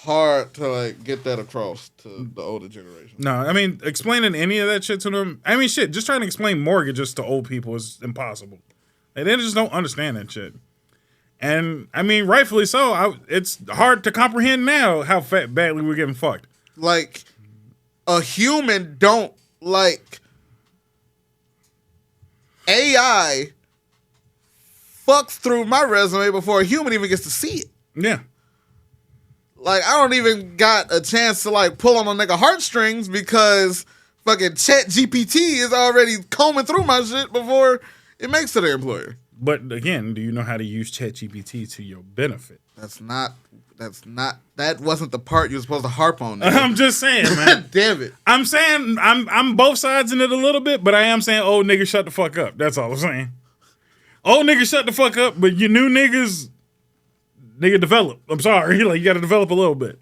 hard to like get that across to the older generation. No, I mean, explaining any of that shit to them, I mean, shit, just trying to explain mortgages to old people is impossible. Like, they just don't understand that shit. And, I mean, rightfully so. It's hard to comprehend now how badly we're getting fucked. Like, a human don't, like, AI fucks through my resume before a human even gets to see it. Yeah. Like, I don't even got a chance to, like, pull on a nigga heartstrings because fucking Chat GPT is already combing through my shit before it makes to the employer. But, again, do you know how to use ChatGPT to your benefit? That wasn't the part you were supposed to harp on. I'm just saying, man. Damn it. I'm saying, I'm both sides in it a little bit, but I am saying, old niggas, shut the fuck up. That's all I'm saying. Old niggas, shut the fuck up, but you new niggas, nigga, develop. I'm sorry. Like, you gotta develop a little bit.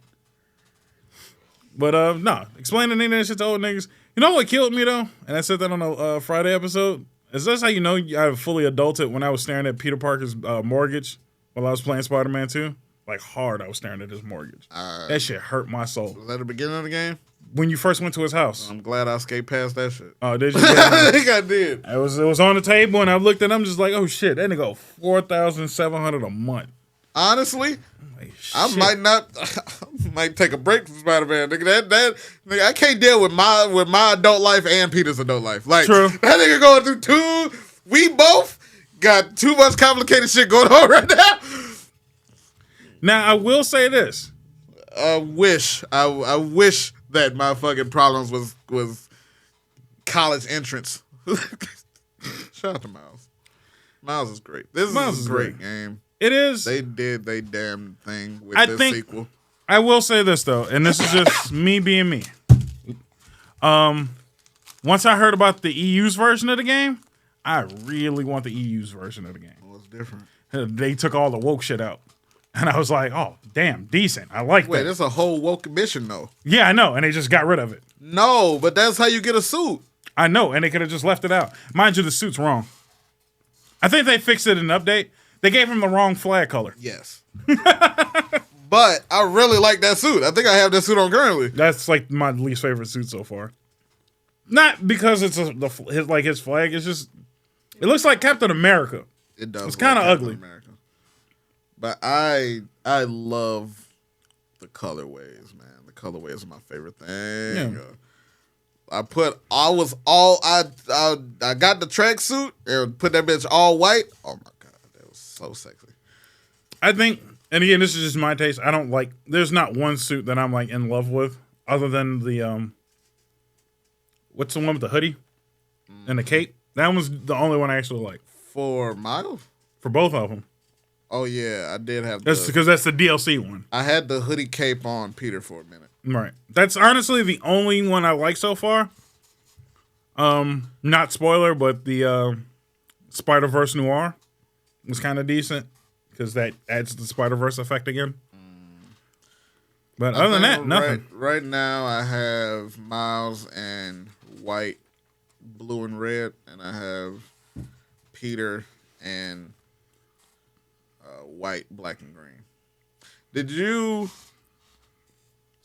But, no. Explaining that shit to old niggas. You know what killed me, though? And I said that on a Friday episode. Is this how you know I fully adulted when I was staring at Peter Parker's mortgage while I was playing Spider-Man 2? Like, hard, I was staring at his mortgage. That shit hurt my soul. Was that the beginning of the game? When you first went to his house. I'm glad I escaped past that shit. Oh, did you? I think I did. It was on the table, and I looked at him just like, oh, shit, that nigga $4,700 a month. Honestly, Like, I shit. might take a break from Spider-Man. Nigga, nigga, I can't deal with my adult life and Peter's adult life. Like, True. That nigga going through two. We both got too much complicated shit going on right now. Now, I will say this. I wish that my fucking problems was college entrance. Shout out to Miles. Miles is great. This Miles is a great game. It is. They did they damn thing with I this think- sequel. I will say this, though, and this is just me being me. Once I heard about the EU's version of the game, I really want the EU's version of the game. Well, it's different. They took all the woke shit out. And I was like, oh, damn, decent. I like Wait, that. there's a whole woke mission though. Yeah, I know. And they just got rid of it. No, but that's how you get a suit. I know. And they could have just left it out. Mind you, the suit's wrong. I think they fixed it in an update. They gave him the wrong flag color. Yes. But I really like that suit. I think I have that suit on currently. That's like my least favorite suit so far. Not because it's his flag. It's just, it looks like Captain America. It does. It's kinda Captain ugly. America. But I love the colorways, man. The colorways are my favorite thing. Yeah. I got the tracksuit and put that bitch all white. Oh my god, that was so sexy. I think, and again, this is just my taste. I don't like, there's not one suit that I'm like in love with other than the, what's the one with the hoodie and the cape? That was the only one I actually like. For Miles? For both of them. Oh yeah, I did have That's because that's the DLC one. I had the hoodie cape on Peter for a minute. Right. That's honestly the only one I like so far. Not spoiler, but the Spider-Verse Noir was kind of decent because that adds the Spider-Verse effect again. But other than that, nothing. Right now, I have Miles and white, blue, and red, and I have Peter and white, black, and green. Did you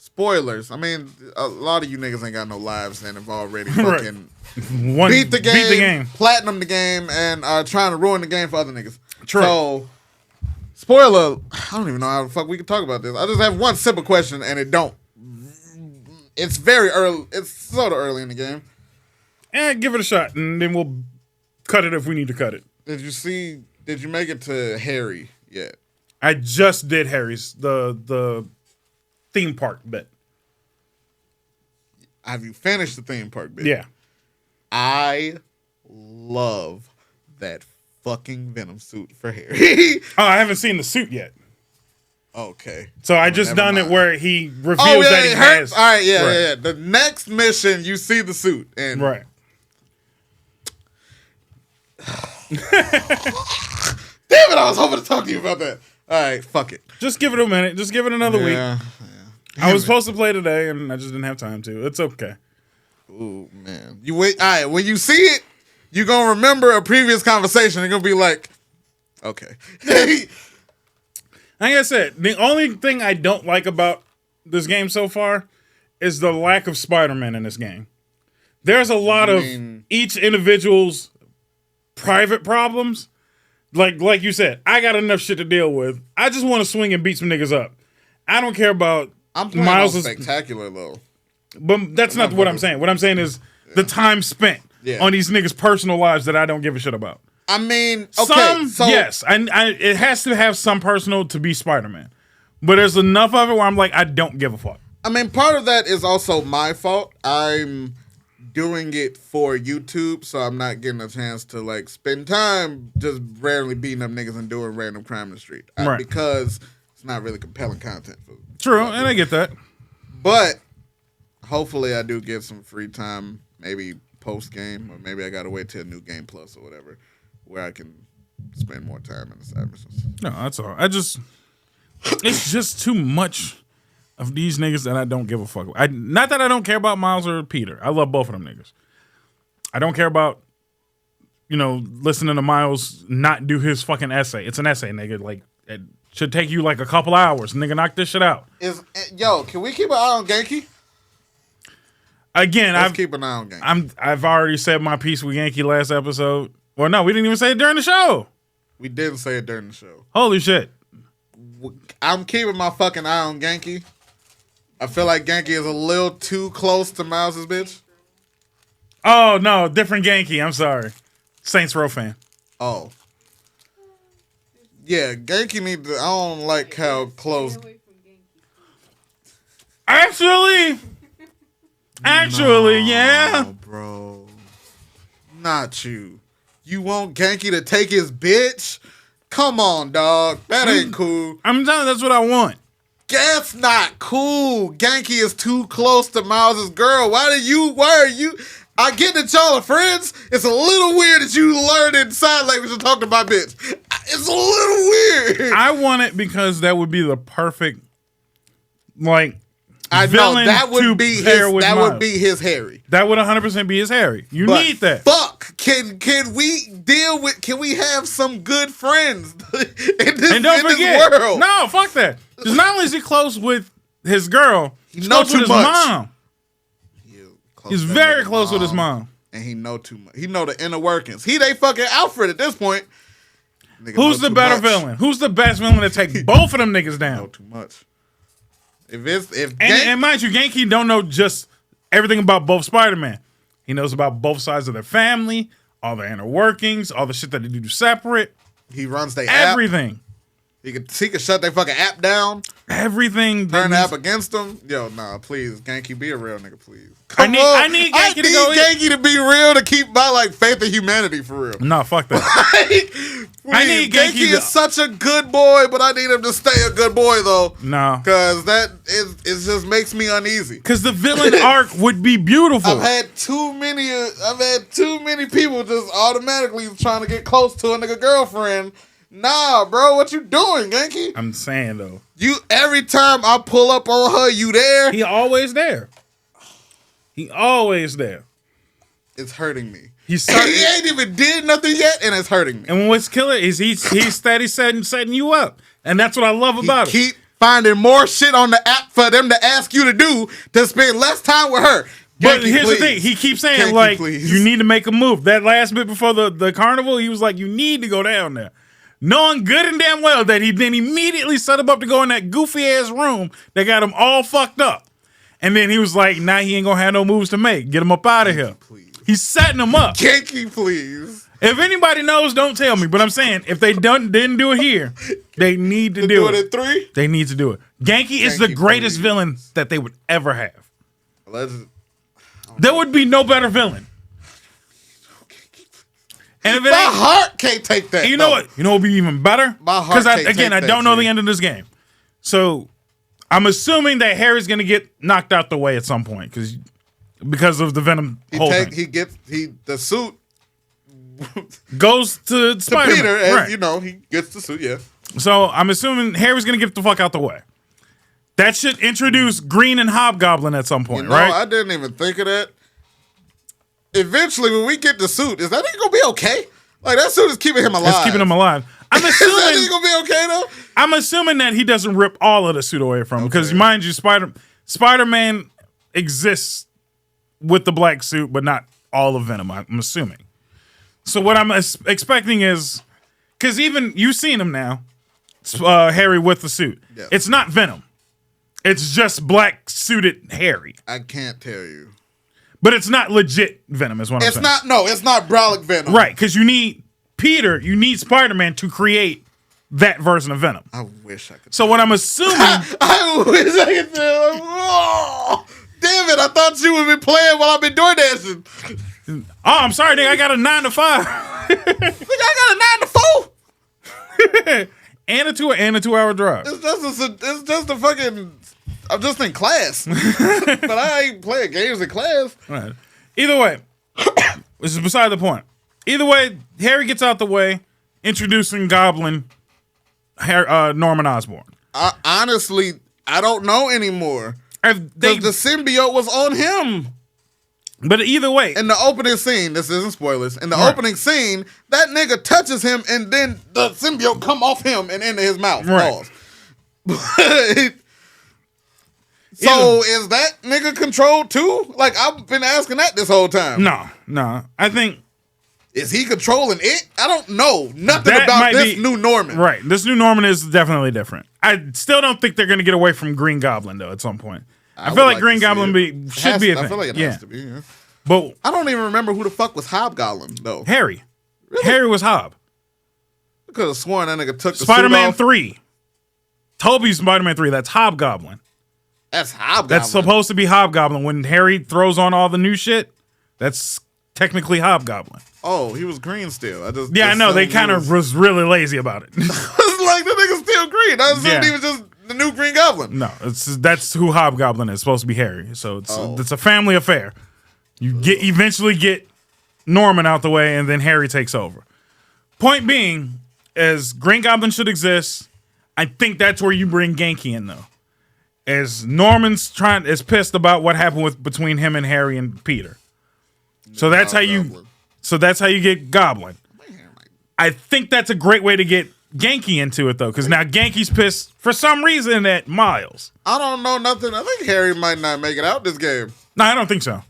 spoilers. I mean, a lot of you niggas ain't got no lives and have already Right. fucking Beat the game, platinum the game, and are trying to ruin the game for other niggas. True. So, spoiler, I don't even know how the fuck we can talk about this. I just have one simple question, and it don't. It's very early. It's sort of early in the game. And give it a shot, and then we'll cut it if we need to cut it. Did you make it to Harry yet? I just did Harry's, the theme park bit. Have you finished the theme park bit? Yeah. I love that fucking Venom suit for Harry. Oh, I haven't seen the suit yet. Okay. So I just never done mind. it where he reveals that he has. All right, yeah, Right. yeah. The next mission, you see the suit, and Right. damn it, I was hoping to talk to you about that. All right, fuck it. Just give it a minute. Just give it another week. Yeah. I was supposed to play today, and I just didn't have time to. It's okay. Ooh, man. You wait. All right, when you see it, you're going to remember a previous conversation. You're going to be like, okay. Like I said, the only thing I don't like about this game so far is the lack of Spider-Man in this game. There's a lot of each individual's private problems. Like you said, I got enough shit to deal with. I just want to swing and beat some niggas up. I don't care about I'm playing Miles' Spectacular, though. But that's not what I'm saying. What I'm saying is the time spent on these niggas' personal lives that I don't give a shit about. I mean, okay, yes, it has to have some personal to be Spider-Man. But there's enough of it where I'm like, I don't give a fuck. I mean, part of that is also my fault. I'm doing it for YouTube, so I'm not getting a chance to like spend time just randomly beating up niggas and doing random crime in the street. Right. Because it's not really compelling content. True, and I get that. But hopefully I do get some free time, maybe post-game, or maybe I gotta wait till New Game Plus or whatever, where I can spend more time in the side missions. No, that's all. It's just too much of these niggas that I don't give a fuck. Not that I don't care about Miles or Peter. I love both of them niggas. I don't care about, listening to Miles not do his fucking essay. It's an essay, nigga. Like, it should take you like a couple hours. Nigga, knock this shit out. Can we keep an eye on Genki? Again, Let's keep an eye on Genki. I've already said my piece with Yankee last episode. Well, no, we didn't even say it during the show. We didn't say it during the show. Holy shit. I'm keeping my fucking eye on Genki. I feel like Genki is a little too close to Miles's bitch. Oh, no, different Genki. I'm sorry. Saints Row fan. Oh. Yeah, Genki need to... I don't like how close... Actually, yeah. Bro. Not you. You want Genki to take his bitch? Come on, dog. That ain't cool. I'm telling you, that's what I want. That's not cool. Genki is too close to Miles's girl. Why are you... I get that y'all are friends. It's a little weird that you learned in sign language to talk to my bitch. It's a little weird. I want it because that would be the perfect, I know villain that would to be pair his. with That Miles. would be his Harry. That would 100% be his Harry. You But need that. Fuck. Can we deal with? Can we have some good friends in this, And don't in forget, this world? no, fuck that. Because not only is he close with his girl, he's know close too with his much. mom. He's very close with his mom. And he know too much. He know the inner workings. He they fucking Alfred at this point. Nigga Who's know the too better much. villain? Who's the best villain to take both of them niggas down? Know too much. And mind you, Genki don't know just everything about both Spider-Man. He knows about both sides of their family, all their inner workings, all the shit that they do separate. He runs their app. Everything. He could shut their fucking app down. Everything. Turn the app against them. Yo, nah, please, Genki, be a real nigga, please. I need Genki to go in. Genki to be real to keep my faith in humanity for real. No, fuck that. I need Genki is such a good boy, but I need him to stay a good boy though. No, because it just makes me uneasy. Because the villain arc would be beautiful. I've had too many people just automatically trying to get close to a nigga girlfriend. Nah, bro, what you doing, Genki? I'm saying though, every time I pull up on her, you there? He always there. It's hurting me. He ain't even did nothing yet, and it's hurting me. And what's killer is he's steady setting you up, and that's what I love about it. Keep finding more shit on the app for them to ask you to do to spend less time with her. But Genki, here's please. the thing. He keeps saying, Genki, like, please. you need to make a move. That last bit before the carnival, he was like, you need to go down there. Knowing good and damn well that he then immediately set him up to go in that goofy-ass room that got him all fucked up. And then he was like, now he ain't gonna have no moves to make. Get him up out of here. Please. He's setting him up. Genki, please. If anybody knows, don't tell me. But I'm saying, if they didn't do it here, they need to do it it. at 3? They need to do it. Genki is the Genki, greatest please. villain that they would ever have. Let's. There would be no better villain. And if it My ain't, heart can't take that. you know what? You know what would be even better? My heart can't Again, take I that, don't know G. the end of this game. So I'm assuming that Harry's going to get knocked out the way at some point because of the Venom whole thing. The suit Goes to to Spider-Man. Peter, as Right. you know, he gets the suit. Yeah. So I'm assuming Harry's going to get the fuck out the way. That should introduce Green and Hobgoblin at some point, You know, right? I didn't even think of that. Eventually, when we get the suit, is that nigga gonna be okay? Like that suit is keeping him alive. It's keeping him alive. I'm Is that nigga assuming. gonna be okay though? I'm assuming that he doesn't rip all of the suit away from him because, Okay. mind you, Spider-Man exists with the black suit, but not all of Venom. I'm assuming. So what I'm expecting is, because even you've seen him now, Harry with the suit. Yes. It's not Venom. It's just black suited Harry, I can't tell you. but it's not legit Venom. Is what I'm It's saying. not. No, it's not Brolic Venom. Right, because you need Peter, you need Spider-Man to create that version of Venom. I wish I could. So what I'm assuming. I wish I could tell. Oh, damn it! I thought you would be playing while I've been doing dancing. Oh, I'm sorry, nigga. I got a 9 to 5 Nigga, I got a 9 to 4. and a 2-hour drive. It's just a fucking. I'm just in class, but I ain't playing games in class. Right. Either way, this is beside the point. Either way, Harry gets out the way, introducing Goblin, Norman Osborn. Honestly, I don't know anymore. They, The symbiote was on him. but either way, In the opening scene, this isn't spoilers. In the Right. opening scene, that nigga touches him, and then the symbiote come off him and into his mouth. Right. Pause. So is that nigga controlled too? Like I've been asking that this whole time. no. I think Is he controlling it? I don't know nothing That about might this be- new Norman. right. This new Norman is definitely different. I still don't think they're going to get away from Green Goblin though. At some point, I would feel like to Green see Goblin it. should be a thing. I feel like it yeah, has to be. Yeah. but I don't even remember who the fuck was Hobgoblin though. Harry, Harry was Hob. I could have sworn that nigga took the Spider-Man suit off. 3. Toby's Spider-Man 3. That's Hobgoblin. That's Hobgoblin. That's supposed to be Hobgoblin. When Harry throws on all the new shit, that's technically Hobgoblin. Oh, he was green still. Yeah, I know. They assumed kind he of was really lazy about it. It's like the nigga's still green. I assumed Yeah. he was just the new Green Goblin. No, that's who Hobgoblin is. Supposed to be Harry. So it's a family affair. You eventually get Norman out the way, and then Harry takes over. Point being, as Green Goblin should exist, I think that's where you bring Genki in though. As Norman's is pissed about what happened between him and Harry and Peter. So that's how you get Goblin. I think that's a great way to get Genki into it though, because now Genki's pissed for some reason at Miles. I don't know nothing. I think Harry might not make it out this game. No, I don't think so.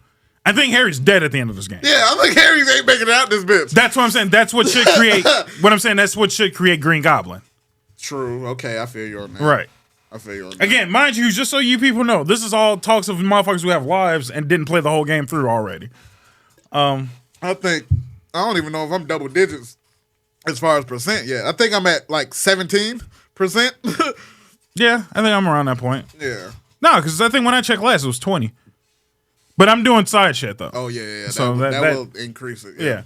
I think Harry's dead at the end of this game. Yeah, I think Harry ain't making it out this bitch. That's what I'm saying. That's what should create. That's what should create Green Goblin. True. Okay, I feel you on that. Right. I feel you on that. Again, mind you, just so you people know, this is all talks of motherfuckers who have lives and didn't play the whole game through already. I don't even know if I'm double digits as far as percent yet. I think I'm at like 17%. Yeah, I think I'm around that point. Yeah. No, because I think when I checked last, it was 20. But I'm doing side shit though. Oh yeah. So that that- will increase it. Yeah.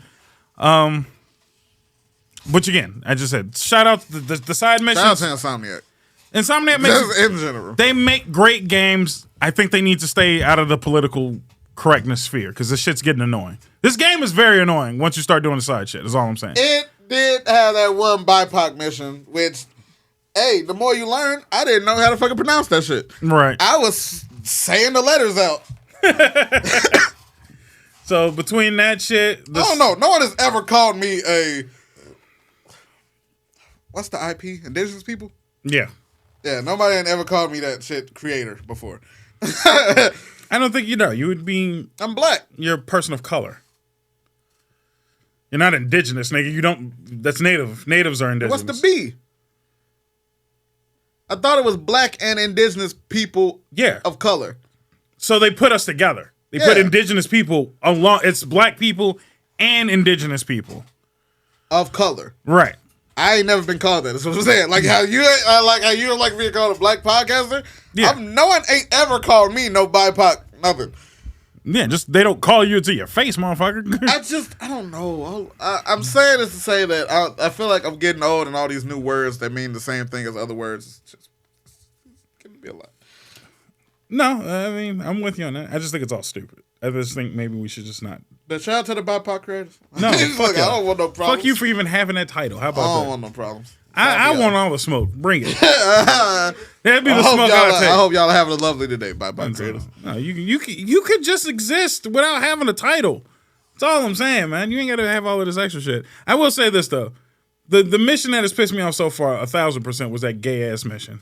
Which again, I just said, shout out to the side Shout out missions. to Insomniac. Insomniac makes Just in general. they make great games. I think they need to stay out of the political correctness sphere because this shit's getting annoying. This game is very annoying once you start doing the side shit. Is all I'm saying. It did have that one BIPOC mission, which, hey, the more you learn, I didn't know how to fucking pronounce that shit. Right. I was saying the letters out. So between that shit, I don't know. No one has ever called me a. What's the IP? Indigenous people? Yeah. Yeah, nobody had ever called me that shit creator before. I don't think you know. You would be. I'm black. You're a person of color. You're not indigenous, nigga. You don't. That's native. Natives are indigenous. What's the B? I thought it was black and indigenous people of color. So they put us together. They put indigenous people along. It's black people and indigenous people. Of color. Right. I ain't never been called that. That's what I'm saying. Like how you don't like being called a black podcaster. Yeah. No one ain't ever called me no BIPOC nothing. Yeah, just they don't call you to your face, motherfucker. I don't know. I'm saying this to say that I feel like I'm getting old and all these new words that mean the same thing as other words. It's gonna be a lot. No, I mean, I'm with you on that. I just think it's all stupid. I just think maybe we should just not. But shout out to the BIPOC creators. No, fuck I don't want no problems. Fuck you for even having that title. How about that? I don't want no problems. I want all the smoke. Bring it. That'd be the smoke I'll take. I hope y'all are having a lovely today, BIPOC creators. No, you could just exist without having a title. That's all I'm saying, man. You ain't got to have all of this extra shit. I will say this though, the mission that has pissed me off so far, 1,000% was that gay ass mission.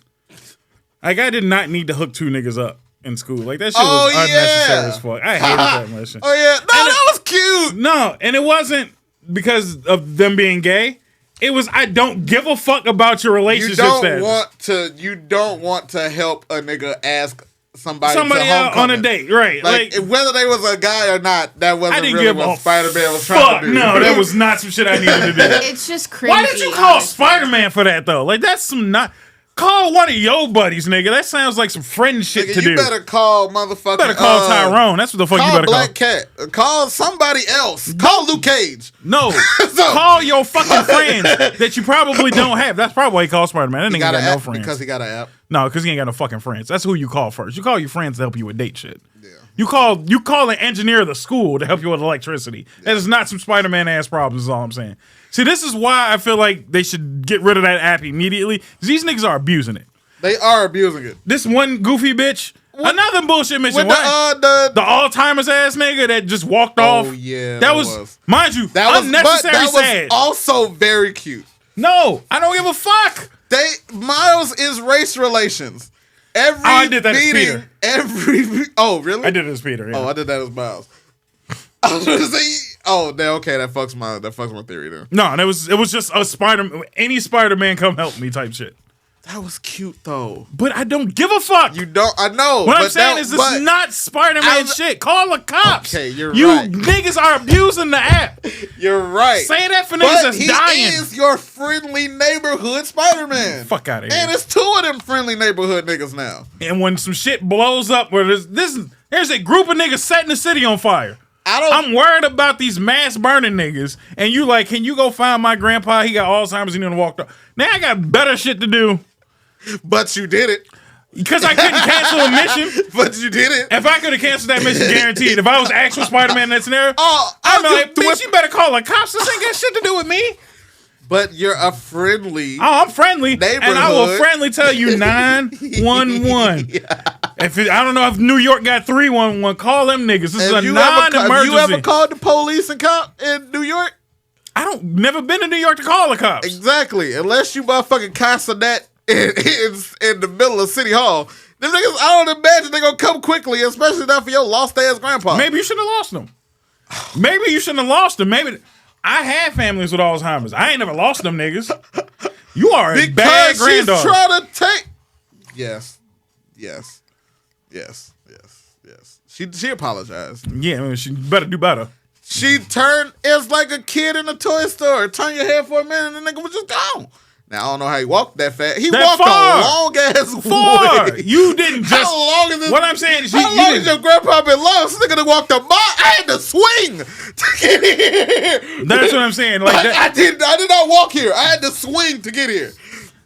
Like I did not need to hook two niggas up in school. Like that shit was unnecessary as fuck. I hated that mission. Oh yeah, no, that was cute. No, and it wasn't because of them being gay. It was I don't give a fuck about your relationship status. You don't want to help a nigga ask somebody else on a date, right? Like whether they was a guy or not, that wasn't really what Spider-Man was fuck, trying to do. No, that was not some shit I needed to do. It's just cringy. Why did you call Spider-Man for that though? Like that's some not. Call one of your buddies, nigga. That sounds like some friend shit to do. You better call motherfucking... Better call Tyrone. That's what the fuck you better call. Black Cat. Call somebody else. Call Luke Cage. No. Call your fucking friends that you probably don't have. That's probably why he called Spider-Man. That nigga got no friends. Because he got an app. No, because he ain't got no fucking friends. That's who you call first. You call your friends to help you with date shit. Yeah. You call an engineer of the school to help you with electricity. Yeah. That is not some Spider-Man ass problems is all I'm saying. See, this is why I feel like they should get rid of that app immediately. Because these niggas are abusing it. They are abusing it. This one goofy bitch, another bullshit mission. The Alzheimer's ass nigga that just walked off. Oh yeah, that was mind you, that was unnecessary. That sad. Was also very cute. No, I don't give a fuck. Miles is race relations. I did that meeting, as Peter. Oh really? I did it as Peter. Yeah. Oh, I did that as Miles. I was gonna say. Oh, okay. That fucks my theory then. No, and it was just a any Spider-Man come help me type shit. That was cute though. But I don't give a fuck. You don't. I know. What I'm saying is this is not Spider-Man shit. Call the cops. Okay, you're right. You niggas are abusing the app. You're right. Say that for niggas that's dying. He is your friendly neighborhood Spider-Man. Fuck out of here. And it's two of them friendly neighborhood niggas now. And when some shit blows up where there's a group of niggas setting the city on fire. I'm worried about these mass burning niggas. And you like, can you go find my grandpa? He got Alzheimer's and he done walked up. Now I got better shit to do. But you did it. Because I couldn't cancel a mission. But you did it. If I could have canceled that mission, guaranteed. If I was actual Spider-Man in that scenario, I'd be like, bitch, you better call the cops. This ain't got shit to do with me. But you're a friendly. Oh, I'm friendly. And I will friendly tell you 911. I don't know if New York got 311. Call them niggas. This is a non-emergency. Have you ever called the police and cop in New York? Never been to New York to call the cops. Exactly. Unless you motherfucking castanet in the middle of City Hall. Them niggas, I don't imagine they're going to come quickly, especially not for your lost ass grandpa. Maybe you shouldn't have lost them. Maybe you shouldn't have lost them. Maybe... I have families with Alzheimer's. I ain't never lost them niggas. You are a bad granddaughter. She's trying to take... Yes. She apologized. Yeah, she better do better. She turned... It's like a kid in a toy store. Turn your head for a minute and the nigga was just gone. Now, I don't know how he walked that fast. He walked a long-ass way. You didn't just... How long is this? What I'm saying is... How long has your grandpa been lost? This nigga done walked a mile. I had to swing to get here. That's what I'm saying. Like I did not walk here. I had to swing to get here.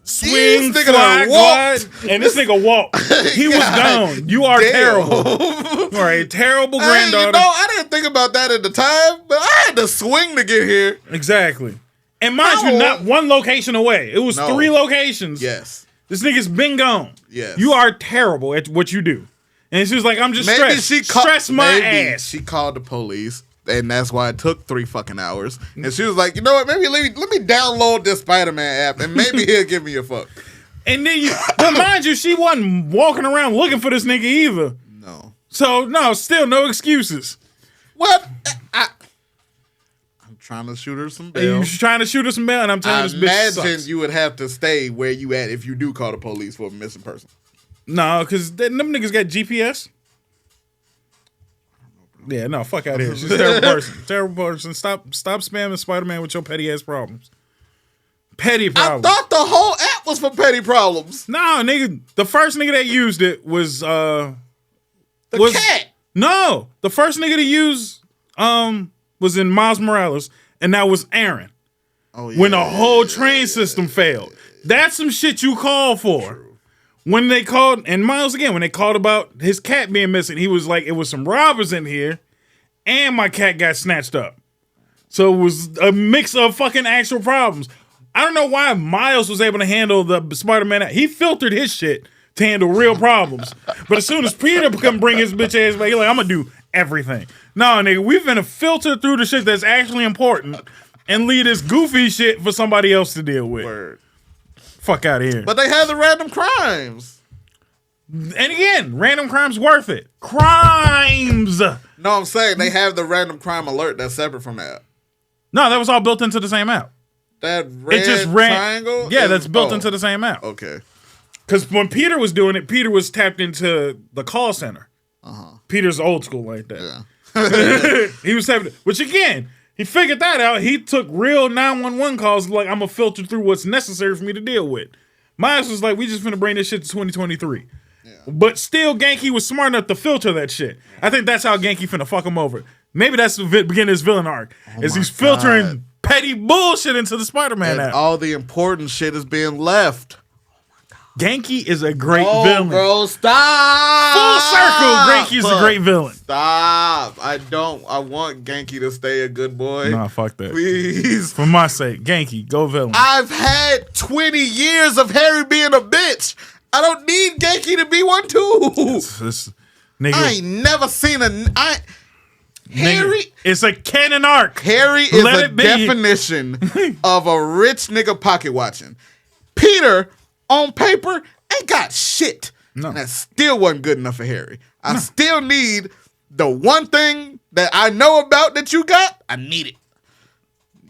Swing, fly, glide, and this nigga walked. He was gone. You are terrible. You are a terrible granddaughter. I didn't think about that at the time, but I had to swing to get here. Exactly. And mind you, not one location away. It was 3 locations. Yes. This nigga's been gone. Yes. You are terrible at what you do. And she was like, I'm just stressed. Stress my ass. She called the police, and that's why it took 3 fucking hours. And she was like, you know what? Maybe let me download this Spider-Man app, and maybe he'll give me a fuck. And then but mind you, she wasn't walking around looking for this nigga either. No. So no, still no excuses. What? I'm trying to shoot her some bail. You trying to shoot her some bail, and I'm telling I you, this bitch imagine sucks. you would have to stay where you at if you do call the police for a missing person. No, because them niggas got GPS. Yeah, no, fuck out of here. She's a terrible person. Terrible person. Stop spamming Spider-Man with your petty ass problems. Petty problems. I thought the whole app was for petty problems. No, nigga. The first nigga that used it was The cat. No, the first nigga to use was in Miles Morales, and that was Aaron. Oh yeah. When the whole train system failed. That's some shit you call for. When they called, and Miles again, when they called about his cat being missing, he was like, it was some robbers in here, and my cat got snatched up. So it was a mix of fucking actual problems. I don't know why Miles was able to handle the Spider-Man. He filtered his shit to handle real problems. But as soon as Peter can bring his bitch ass back, he's like, I'm gonna do everything. No, nigga, we've been to filter through the shit that's actually important and leave this goofy shit for somebody else to deal with. Word. Fuck out of here. But they have the random crimes. And again, random crimes worth it. Crimes. No, I'm saying they have the random crime alert that's separate from that. No, that was all built into the same app. That red It just ran. triangle? Yeah, is- that's built into the same app. Okay. Because when Peter was doing it, Peter was tapped into the call center. Peter's old school like that. Yeah. He was tapped, which again, he figured that out. He took real 911 calls. Like, I'm gonna filter through what's necessary for me to deal with. Miles was like, we just finna bring this shit to 2023. Yeah. But still, Genki was smart enough to filter that shit. I think that's how Genki finna fuck him over. Maybe that's the beginning of his villain arc. Is he's filtering petty bullshit into the Spider-Man And app. all the important shit is being left. Genki is a great Oh, villain. bro, stop! Full circle, Genki is a great villain. Stop! I want Genki to stay a good boy. Nah, fuck that. Please. For my sake, Genki, go villain. I've had 20 years of Harry being a bitch. I don't need Genki to be one too. This nigga, I ain't never seen Harry. nigga, it's a canon arc. Harry is Let a it be. definition of a rich nigga pocket watching. Peter, on paper, ain't got shit. No. And that still wasn't good enough for Harry. I still need the one thing that I know about that you got. I need it.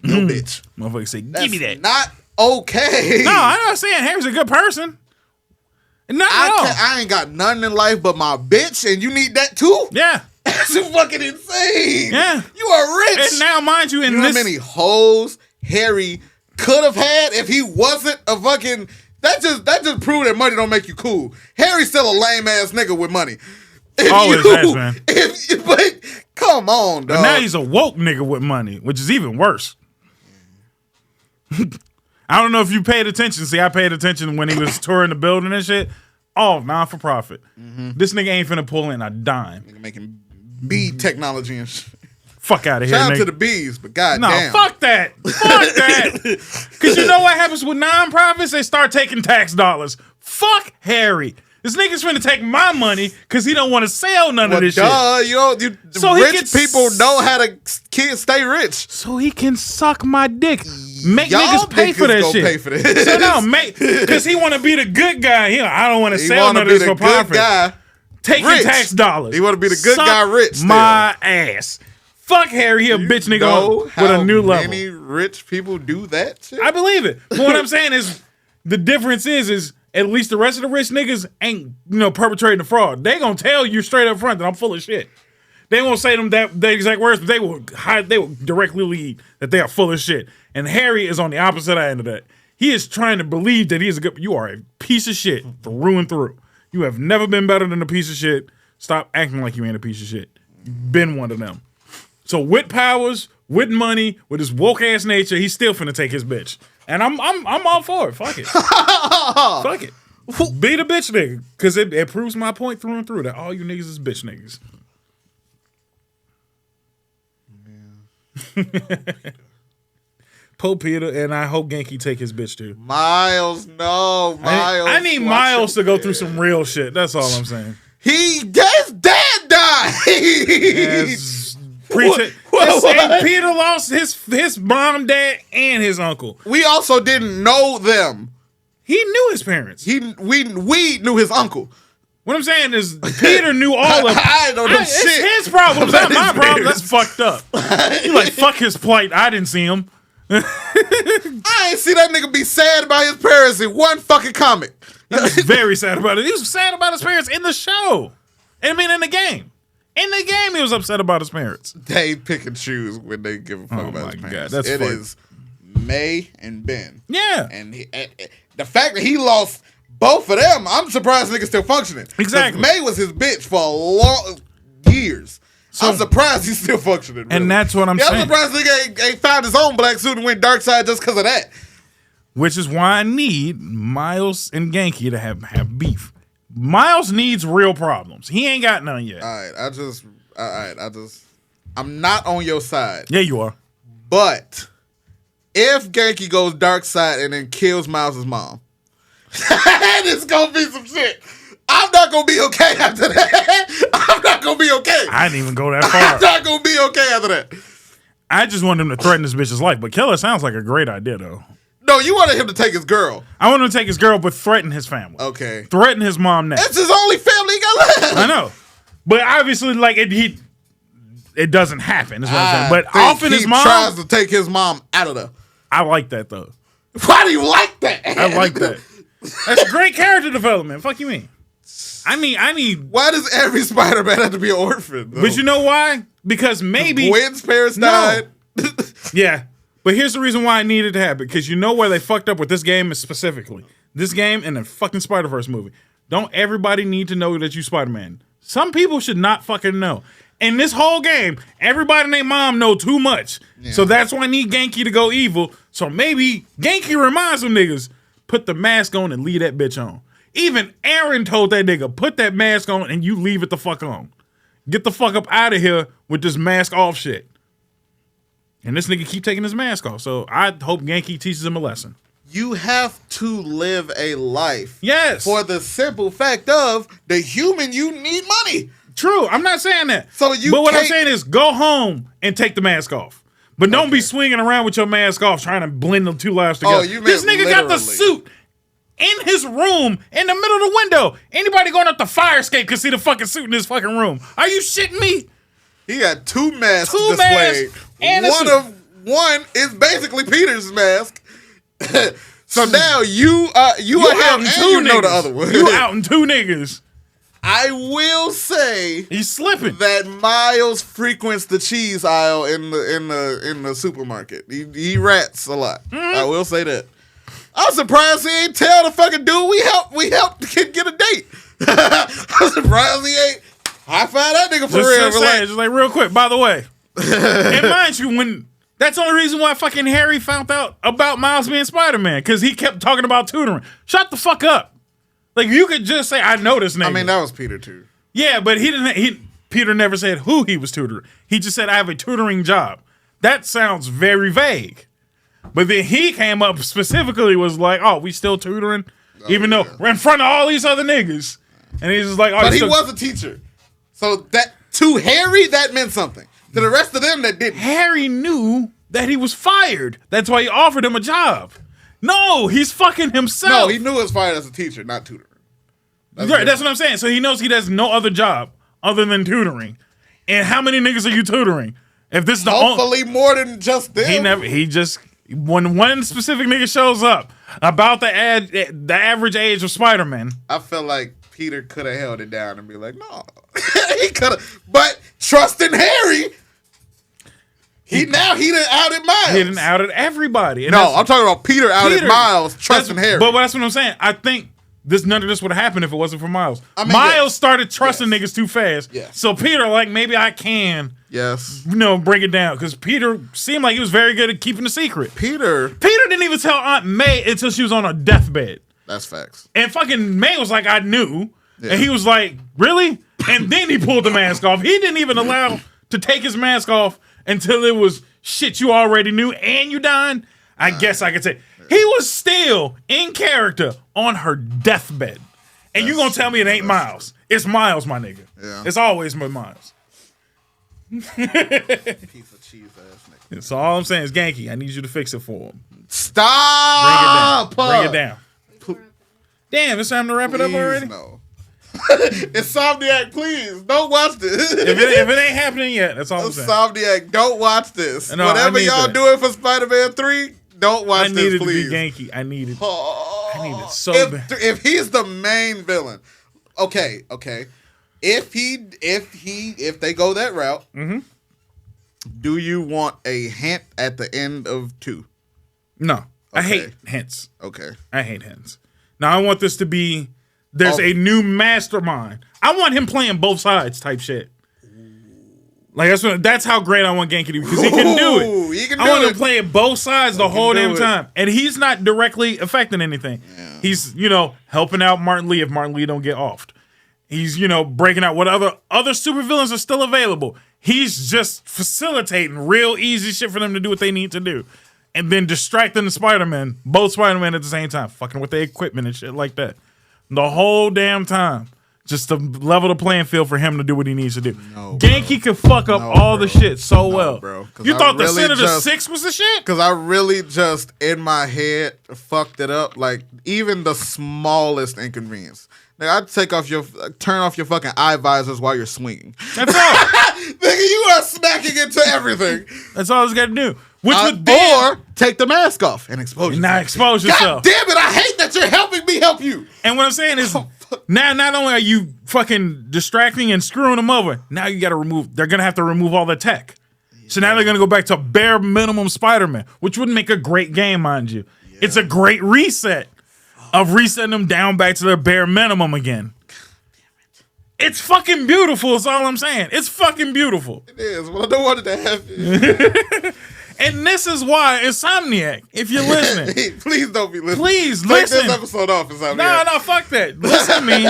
No, bitch. Motherfucker say, give That's me that. not okay. No, I'm not saying Harry's a good person. Not at all. I ain't got nothing in life but my bitch, and you need that too? Yeah. That's fucking insane. Yeah. You are rich. And now, mind you, in You know this... how many hoes Harry could have had if he wasn't a fucking... That just proved that money don't make you cool. Harry's still a lame ass nigga with money. Always has, man. But come on, dog. But now he's a woke nigga with money, which is even worse. I don't know if you paid attention. See, I paid attention when he was touring the building and shit. All non-for-profit. This nigga ain't finna pull in a dime. Nigga making bead technology and shit. Fuck out of here, Shout out nigga. to the bees, but goddamn. No, fuck that. Fuck that. Because you know what happens with non-profits? They start taking tax dollars. Fuck Harry. This nigga's finna take my money because he don't want to sell none of this shit. So he rich gets- people know how to stay rich. So he can suck my dick. Make Y'all niggas pay for niggas that gonna shit. pay for this. So no, because he want to be the good guy. I don't want to He sell want none to of be this the for good profit. guy. Take rich. your tax dollars. He wanna be the good Suck guy rich still. my ass. Fuck Harry. He a bitch nigga Know with a new level. Many rich people do that shit. I believe it. But what I'm saying is, the difference is at least the rest of the rich niggas ain't, perpetrating the fraud. They gonna tell you straight up front that I'm full of shit. They won't say them the exact words, but they will directly lead that they are full of shit. And Harry is on the opposite end of that. He is trying to believe that he is a good. You are a piece of shit through and through. You have never been better than a piece of shit. Stop acting like you ain't a piece of shit. You've been one of them. So with powers, with money, with his woke ass nature, he's still finna take his bitch. And I'm all for it. Fuck it. Fuck it. Be the bitch nigga. Cause it proves my point through and through that all you niggas is bitch niggas. Yeah. Poe Peter, and I hope Genki take his bitch too. Miles, no. Miles. I need Miles to go through some real shit. That's all I'm saying. His dad died. Yes. And Peter lost his mom, dad, and his uncle. We also didn't know them. He knew his parents. We knew his uncle. What I'm saying is Peter knew all of. I don't know shit. It's his problem. It's not my problem. That's fucked up. You like fuck his plight. I didn't see him. I ain't see that nigga be sad about his parents in one fucking comic. He was very sad about it. He was sad about his parents in the show. I mean, in the game. In the game, he was upset about his parents. They pick and choose when they give a fuck about his parents. God, it is May and Ben. Yeah. And the fact that he lost both of them, I'm surprised niggas still functioning. Exactly. May was his bitch for a long years. So, I'm surprised he's still functioning. Really. And that's what I'm saying. I'm surprised nigga ain't found his own black suit and went dark side just because of that. Which is why I need Miles and Genki to have beef. Miles needs real problems. He ain't got none yet. All right, I'm not on your side. Yeah, you are. But if Genki goes dark side and then kills Miles' mom, it's gonna be some shit. I'm not gonna be okay after that. I'm not gonna be okay. I didn't even go that far. I'm not gonna be okay after that. I just want him to threaten this bitch's life. But kill her sounds like a great idea, though. No, you wanted him to take his girl. I want him to take his girl, but threaten his family. Okay. Threaten his mom next. That's his only family he got left. I know. But obviously, like, it doesn't happen, is what I'm saying. But often his mom tries to take his mom out of there. I like that, though. Why do you like that? I like that. That's great character development. Fuck you mean? I need. Why does every Spider-Man have to be an orphan, though? But you know why? Because maybe Gwen's parents died. Yeah. But here's the reason why I needed to happen. Because you know where they fucked up with this game is specifically. This game and the fucking Spider-Verse movie. Don't everybody need to know that you Spider-Man. Some people should not fucking know. In this whole game, everybody and their mom know too much. Yeah. So that's why I need Genki to go evil. So maybe Genki reminds them niggas, put the mask on and leave that bitch on. Even Aaron told that nigga, put that mask on and you leave it the fuck on. Get the fuck up out of here with this mask off shit. And this nigga keep taking his mask off. So I hope Genki teaches him a lesson. You have to live a life. Yes. For the simple fact of the human, you need money. True. I'm not saying that. So you But what I'm saying is go home and take the mask off. But don't be swinging around with your mask off trying to blend the two lives together. Oh, you this nigga literally got the suit in his room in the middle of the window. Anybody going up the fire escape can see the fucking suit in his fucking room. Are you shitting me? He got two masks displayed. And one is basically Peter's mask. So now you are him and you know the other one. You outing two niggas. I will say he's slipping. That Miles frequents the cheese aisle in the supermarket. He rats a lot. Mm-hmm. I will say that. I'm surprised he ain't tell the fucking dude we helped get a date. I'm surprised he ain't high five that nigga for real. Just like real quick. By the way, and mind you, that's the only reason why fucking Harry found out about Miles being Spider-Man, because he kept talking about tutoring. Shut the fuck up. Like, you could just say, I know this nigga. I mean, that was Peter, too. Yeah, but Peter never said who he was tutoring. He just said, I have a tutoring job. That sounds very vague. But then he came up specifically, was like, oh, we still tutoring? Even though we're in front of all these other niggas. And he's just like, oh, but he was a teacher. So that to Harry, that meant something. To the rest of them, that didn't. Harry knew that he was fired. That's why he offered him a job. No, he's fucking himself. No, he knew he was fired as a teacher, not tutoring. That's what I'm saying. So he knows he has no other job other than tutoring. And how many niggas are you tutoring? If this is the hopefully more than just them. When one specific nigga shows up about the average age of Spider-Man. I felt like Peter could have held it down and be like, no. He could have. But trusting Harry, he done outed Miles. He done outed everybody. And no, I'm talking about Peter outed Miles, trusting Harry. But that's what I'm saying. I think none of this would have happened if it wasn't for Miles. I mean, Miles started trusting niggas too fast. Yes. So Peter, like, maybe I can. Yes. Break it down. Because Peter seemed like he was very good at keeping the secret. Peter didn't even tell Aunt May until she was on her deathbed. That's facts. And fucking May was like, I knew. Yeah. And he was like, really? And then he pulled the mask off. He didn't even allow to take his mask off until it was shit you already knew and you dying. I guess I could say. He was still in character on her deathbed. And you gonna tell me it ain't Miles. It's Miles, my nigga. Yeah. It's always Miles. Piece of cheese ass nigga. So all I'm saying is, Genki, I need you to fix it for him. Stop! Bring it down. Damn, it's time to wrap it up already? No. Insomniac, please don't watch this. If it ain't happening yet, that's all I'm saying. Insomniac, don't watch this. No, Whatever y'all doing for Spider-Man 3, don't watch this, please. I needed to be Genki. I need it so bad. If he's the main villain, okay. If they go that route, do you want a hint at the end of 2? No, Okay. I hate hints. Okay. I hate hints. Now I want this to be there's a new mastermind. I want him playing both sides type shit. Like that's how great I want Genki to be because he can do it. I want him playing both sides the whole damn time, and he's not directly affecting anything. Yeah. He's helping out Martin Lee if Martin Lee don't get offed. He's breaking out what other supervillains are still available. He's just facilitating real easy shit for them to do what they need to do, and then distracting the Spider-Man, both Spider-Man at the same time, fucking with their equipment and shit like that, the whole damn time. Just to level the playing field for him to do what he needs to do. No, Genki could fuck up all the shit so well. Bro. You thought the Sinister Six was the shit? Because I really just, in my head, fucked it up. Like, even the smallest inconvenience. Like, I'd turn off your fucking eye visors while you're swinging. That's all. Nigga, you are smacking into everything. That's all he's got to do. Or take the mask off and expose yourself. Not expose yourself. God damn it, I hate that you're helping me help you. And what I'm saying is, now not only are you fucking distracting and screwing them over, now you got to they're going to have to remove all the tech. Yeah. So now they're going to go back to bare minimum Spider-Man, which would make a great game, mind you. Yeah. It's a great reset of resetting them down back to their bare minimum again. It's fucking beautiful, is all I'm saying. It's fucking beautiful. It is, but I don't want it to happen. And this is why Insomniac, if you're listening. Please don't be listening. Please Take listen. this episode off, Insomniac. No, fuck that. Listen to me.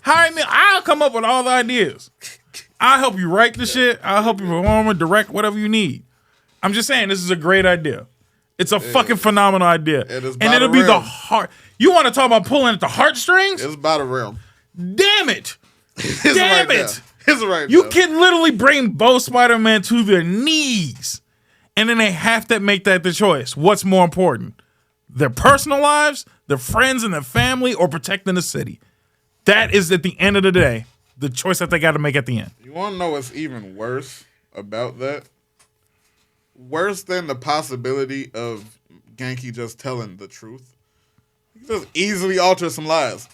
Hire me. I'll come up with all the ideas. I'll help you write the shit. I'll help you perform or direct, whatever you need. I'm just saying, this is a great idea. It's a fucking phenomenal idea. And it'll be the heart. You want to talk about pulling at the heartstrings? It's about a realm. Damn it. Damn it. It's right You can literally bring both Spider-Man to their knees. And then they have to make that the choice. What's more important? Their personal lives, their friends and their family, or protecting the city? That is, at the end of the day, the choice that they got to make at the end. You want to know what's even worse about that? Worse than the possibility of Genki just telling the truth. You can just easily alter some lies.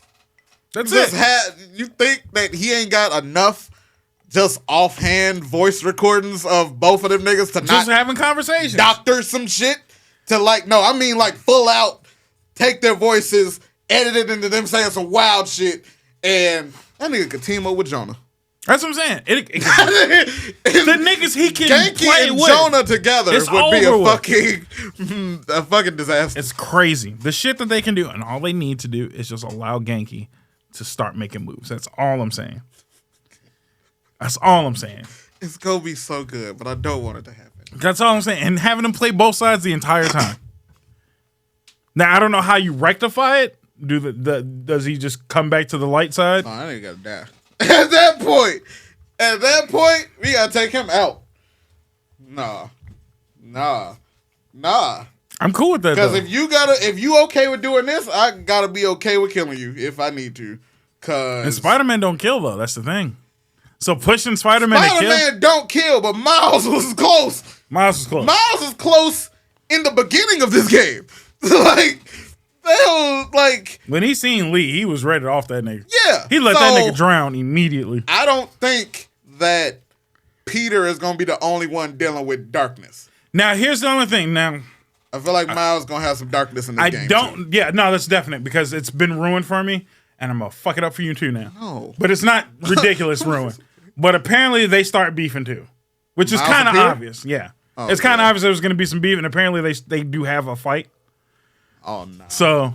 That's it. You think that he ain't got enough just offhand voice recordings of both of them niggas to just having conversations, doctor some shit to full out take their voices, edit it into them saying some wild shit, and that nigga could team up with Jonah. That's what I'm saying. The niggas he can Genki play and with Jonah together would be a fucking disaster. It's crazy. The shit that they can do, and all they need to do is just allow Genki to start making moves. That's all I'm saying. That's all I'm saying. It's going to be so good, but I don't want it to happen. That's all I'm saying. And having him play both sides the entire time. Now, I don't know how you rectify it. Does he just come back to the light side? No, I ain't got to die. At that point, we got to take him out. Nah. I'm cool with that, because if you okay with doing this, I got to be okay with killing you if I need to. And Spider-Man don't kill, though. That's the thing. So pushing Spider-Man to kill? Spider-Man don't kill, but Miles was close. Miles was close in the beginning of this game. When he seen Lee, he was ready off that nigga. Yeah. He let that nigga drown immediately. I don't think that Peter is going to be the only one dealing with darkness. Now, here's the only thing. Now, I feel like Miles is going to have some darkness in this game. That's definite because it's been ruined for me. And I'm going to fuck it up for you too now. No. But it's not ridiculous ruin. But apparently they start beefing too. Which is kind of obvious. Yeah. Oh, it's kind of obvious there was going to be some beef. And apparently they do have a fight. Oh, no. So.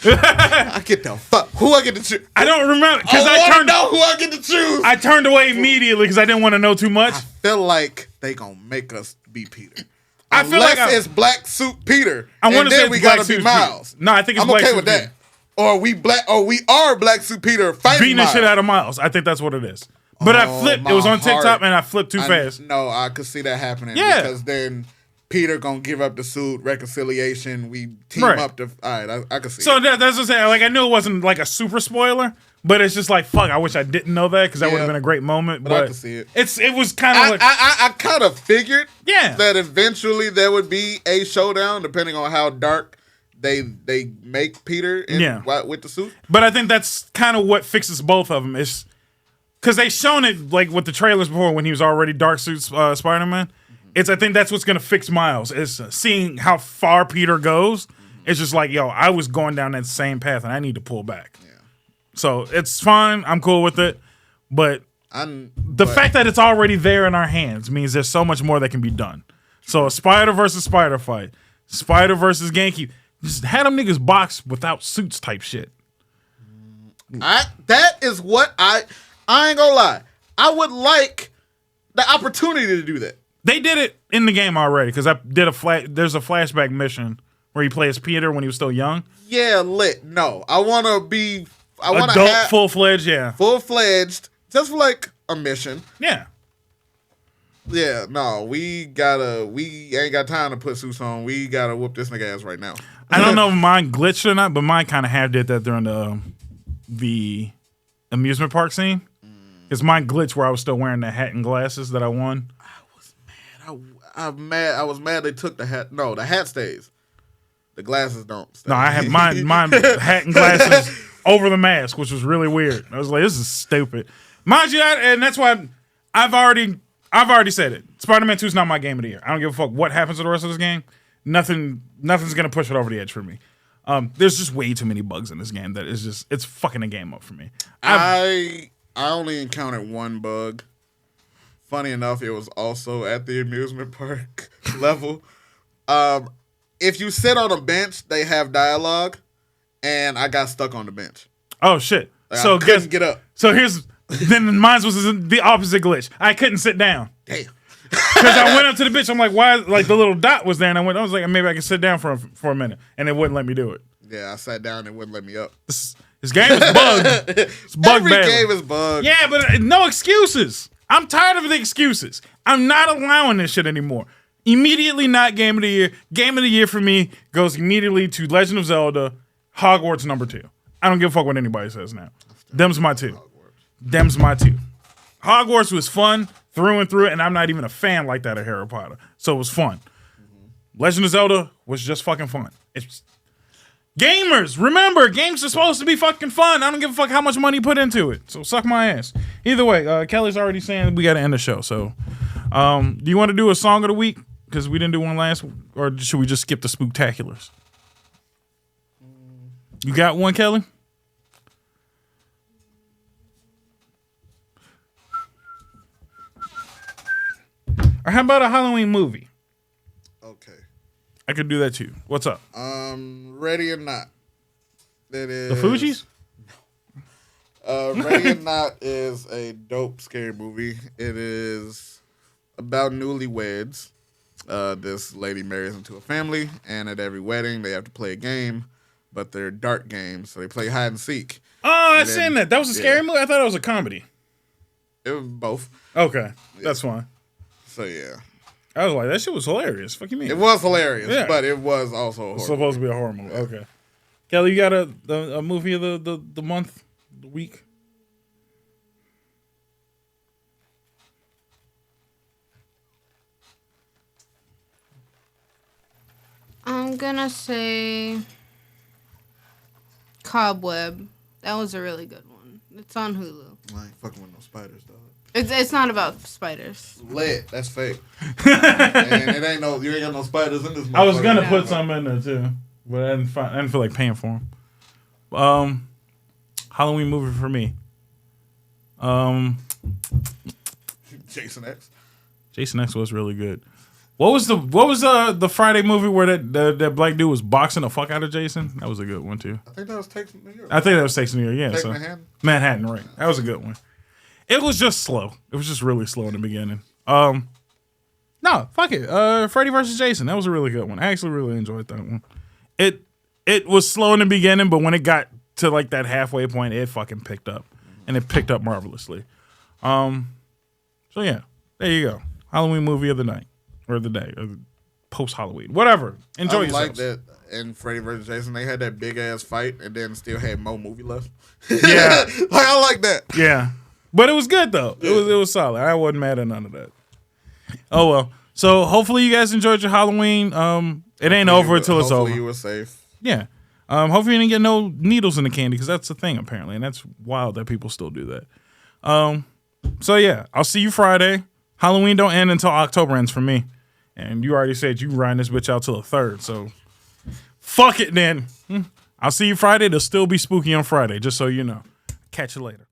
I get the fuck. Who I get to choose? I don't remember. I know who I get to choose. I turned away immediately because I didn't want to know too much. I feel like they going to make us be Peter. Unless it's Black Suit Peter. I want to say we got to be Miles. Peter. No, I think it's I'm Black okay Suit with Peter. that. Or we are Black Suit Peter fighting beating the Miles. shit out of Miles. I think that's what it is. But I flipped. It was on TikTok and I flipped too fast. No, I could see that happening. Yeah. Because then Peter gonna give up the suit, reconciliation, we team Right. up to all right, I can see So it. that's what I'm saying. Like I knew it wasn't like a super spoiler, but it's just like fuck. I wish I didn't know that because that would have Yeah. been a great moment. But But I can see it. It was kind of like I kind of figured Yeah. that eventually there would be a showdown depending on how dark they make Peter with the suit. But I think that's kind of what fixes both of them. Is because they shown it like with the trailers before when he was already dark suit Spider-Man. I think that's what's gonna fix Miles is seeing how far Peter goes. It's just like, yo, I was going down that same path and I need to pull back. Yeah. So it's fine. I'm cool with it. But the fact that it's already there in our hands means there's so much more that can be done. So a Spider versus Spider fight, Spider versus Genki, just had them niggas box without suits type shit. That is what I ain't gonna lie. I would like the opportunity to do that. They did it in the game already because I did there's a flashback mission where he plays Peter when he was still young. Yeah, lit. No, I want to be. I want to Adult, have full-fledged, yeah. full-fledged, just for like a mission. Yeah. Yeah, no, we ain't got time to put suits on. We gotta whoop this nigga ass right now. I don't know if mine glitched or not, but mine kind of have did that during the amusement park scene. Because mine glitched where I was still wearing the hat and glasses that I won. I'm mad. I was mad they took the hat. No, the hat stays. The glasses don't stay. No, I had mine hat and glasses over the mask, which was really weird. I was like, this is stupid. Mind you, and that's why I've already said it. Spider-Man 2 is not my game of the year. I don't give a fuck what happens to the rest of this game. Nothing's gonna push it over the edge for me. There's just way too many bugs in this game that it's fucking a game up for me. I only encountered one bug. Funny enough, it was also at the amusement park level. If you sit on a bench, they have dialogue, and I got stuck on the bench. Oh shit! Like, So I couldn't get up. So then mine was the opposite glitch. I couldn't sit down. Damn. Because I went up to the bitch. I'm like, why? Like the little dot was there, and I was like, maybe I can sit down for a minute, and it wouldn't let me do it. Yeah, I sat down and it wouldn't let me up. This game is bugged. It's bugged Every badly. game is bugged. Yeah, but no excuses. I'm tired of the excuses. I'm not allowing this shit anymore. Immediately not game of the year. Game of the year for me goes immediately to Legend of Zelda, Hogwarts #2. I don't give a fuck what anybody says now. Them's my two. Hogwarts was fun through and through, and I'm not even a fan like that of Harry Potter. So it was fun. Legend of Zelda was just fucking fun. It's gamers, remember, games are supposed to be fucking fun. I don't give a fuck how much money you put into it. So suck my ass. Either way, Kelly's already saying we got to end the show. So do you want to do a song of the week? Because we didn't do one last, or should we just skip the spooktaculars? You got one, Kelly? Or how about a Halloween movie? Okay. I could do that too. What's up? Ready or Not. That is The Fugees? Ready or Not is a dope, scary movie. It is about newlyweds. This lady marries into a family, and at every wedding, they have to play a game, but they're dark games, so they play hide and seek. Oh, I've seen that. That was a scary movie? I thought it was a comedy. It was both. Okay, that's fine. So, yeah. I was like, that shit was hilarious. Fuck you mean? It was hilarious, Yeah. but it was also a horror It's supposed to be a horror movie. Okay. Kelly, you got a movie of the month, the week? I'm gonna say Cobweb. That was a really good one. It's on Hulu. I ain't fucking with no spiders, dog. It's not about spiders. Lit. That's fake. And it ain't you ain't got no spiders in this I was gonna motherfucker. put some in there too, but I didn't feel like paying for them. Halloween movie for me. Jason X. Jason X was really good. What was the Friday movie where that black dude was boxing the fuck out of Jason? That was a good one too. I think that was Texas New York. I think that was Texas New York. Yeah, Texas so Manhattan? right? That was a good one. It was just slow. It was just really slow in the beginning. No, fuck it. Freddy versus Jason. That was a really good one. I actually really enjoyed that one. It was slow in the beginning, but when it got to like that halfway point, it fucking picked up, and it picked up marvelously. So yeah, there you go. Halloween movie of the night or the day or the post Halloween. Whatever. Enjoy I yourselves. like that in Freddy vs. Jason, they had that big ass fight and then still had more movie left. Yeah. Like, I like that. Yeah. But it was good though. It was solid. I wasn't mad at none of that. Oh well. So hopefully you guys enjoyed your Halloween. It ain't over until it's over. Hopefully you were safe. Yeah. Hopefully you didn't get no needles in the candy because that's the thing apparently, and that's wild that people still do that. So yeah, I'll see you Friday. Halloween don't end until October ends for me, and you already said you riding this bitch out till the 3rd. So fuck it then. I'll see you Friday. It'll still be spooky on Friday, just so you know. Catch you later.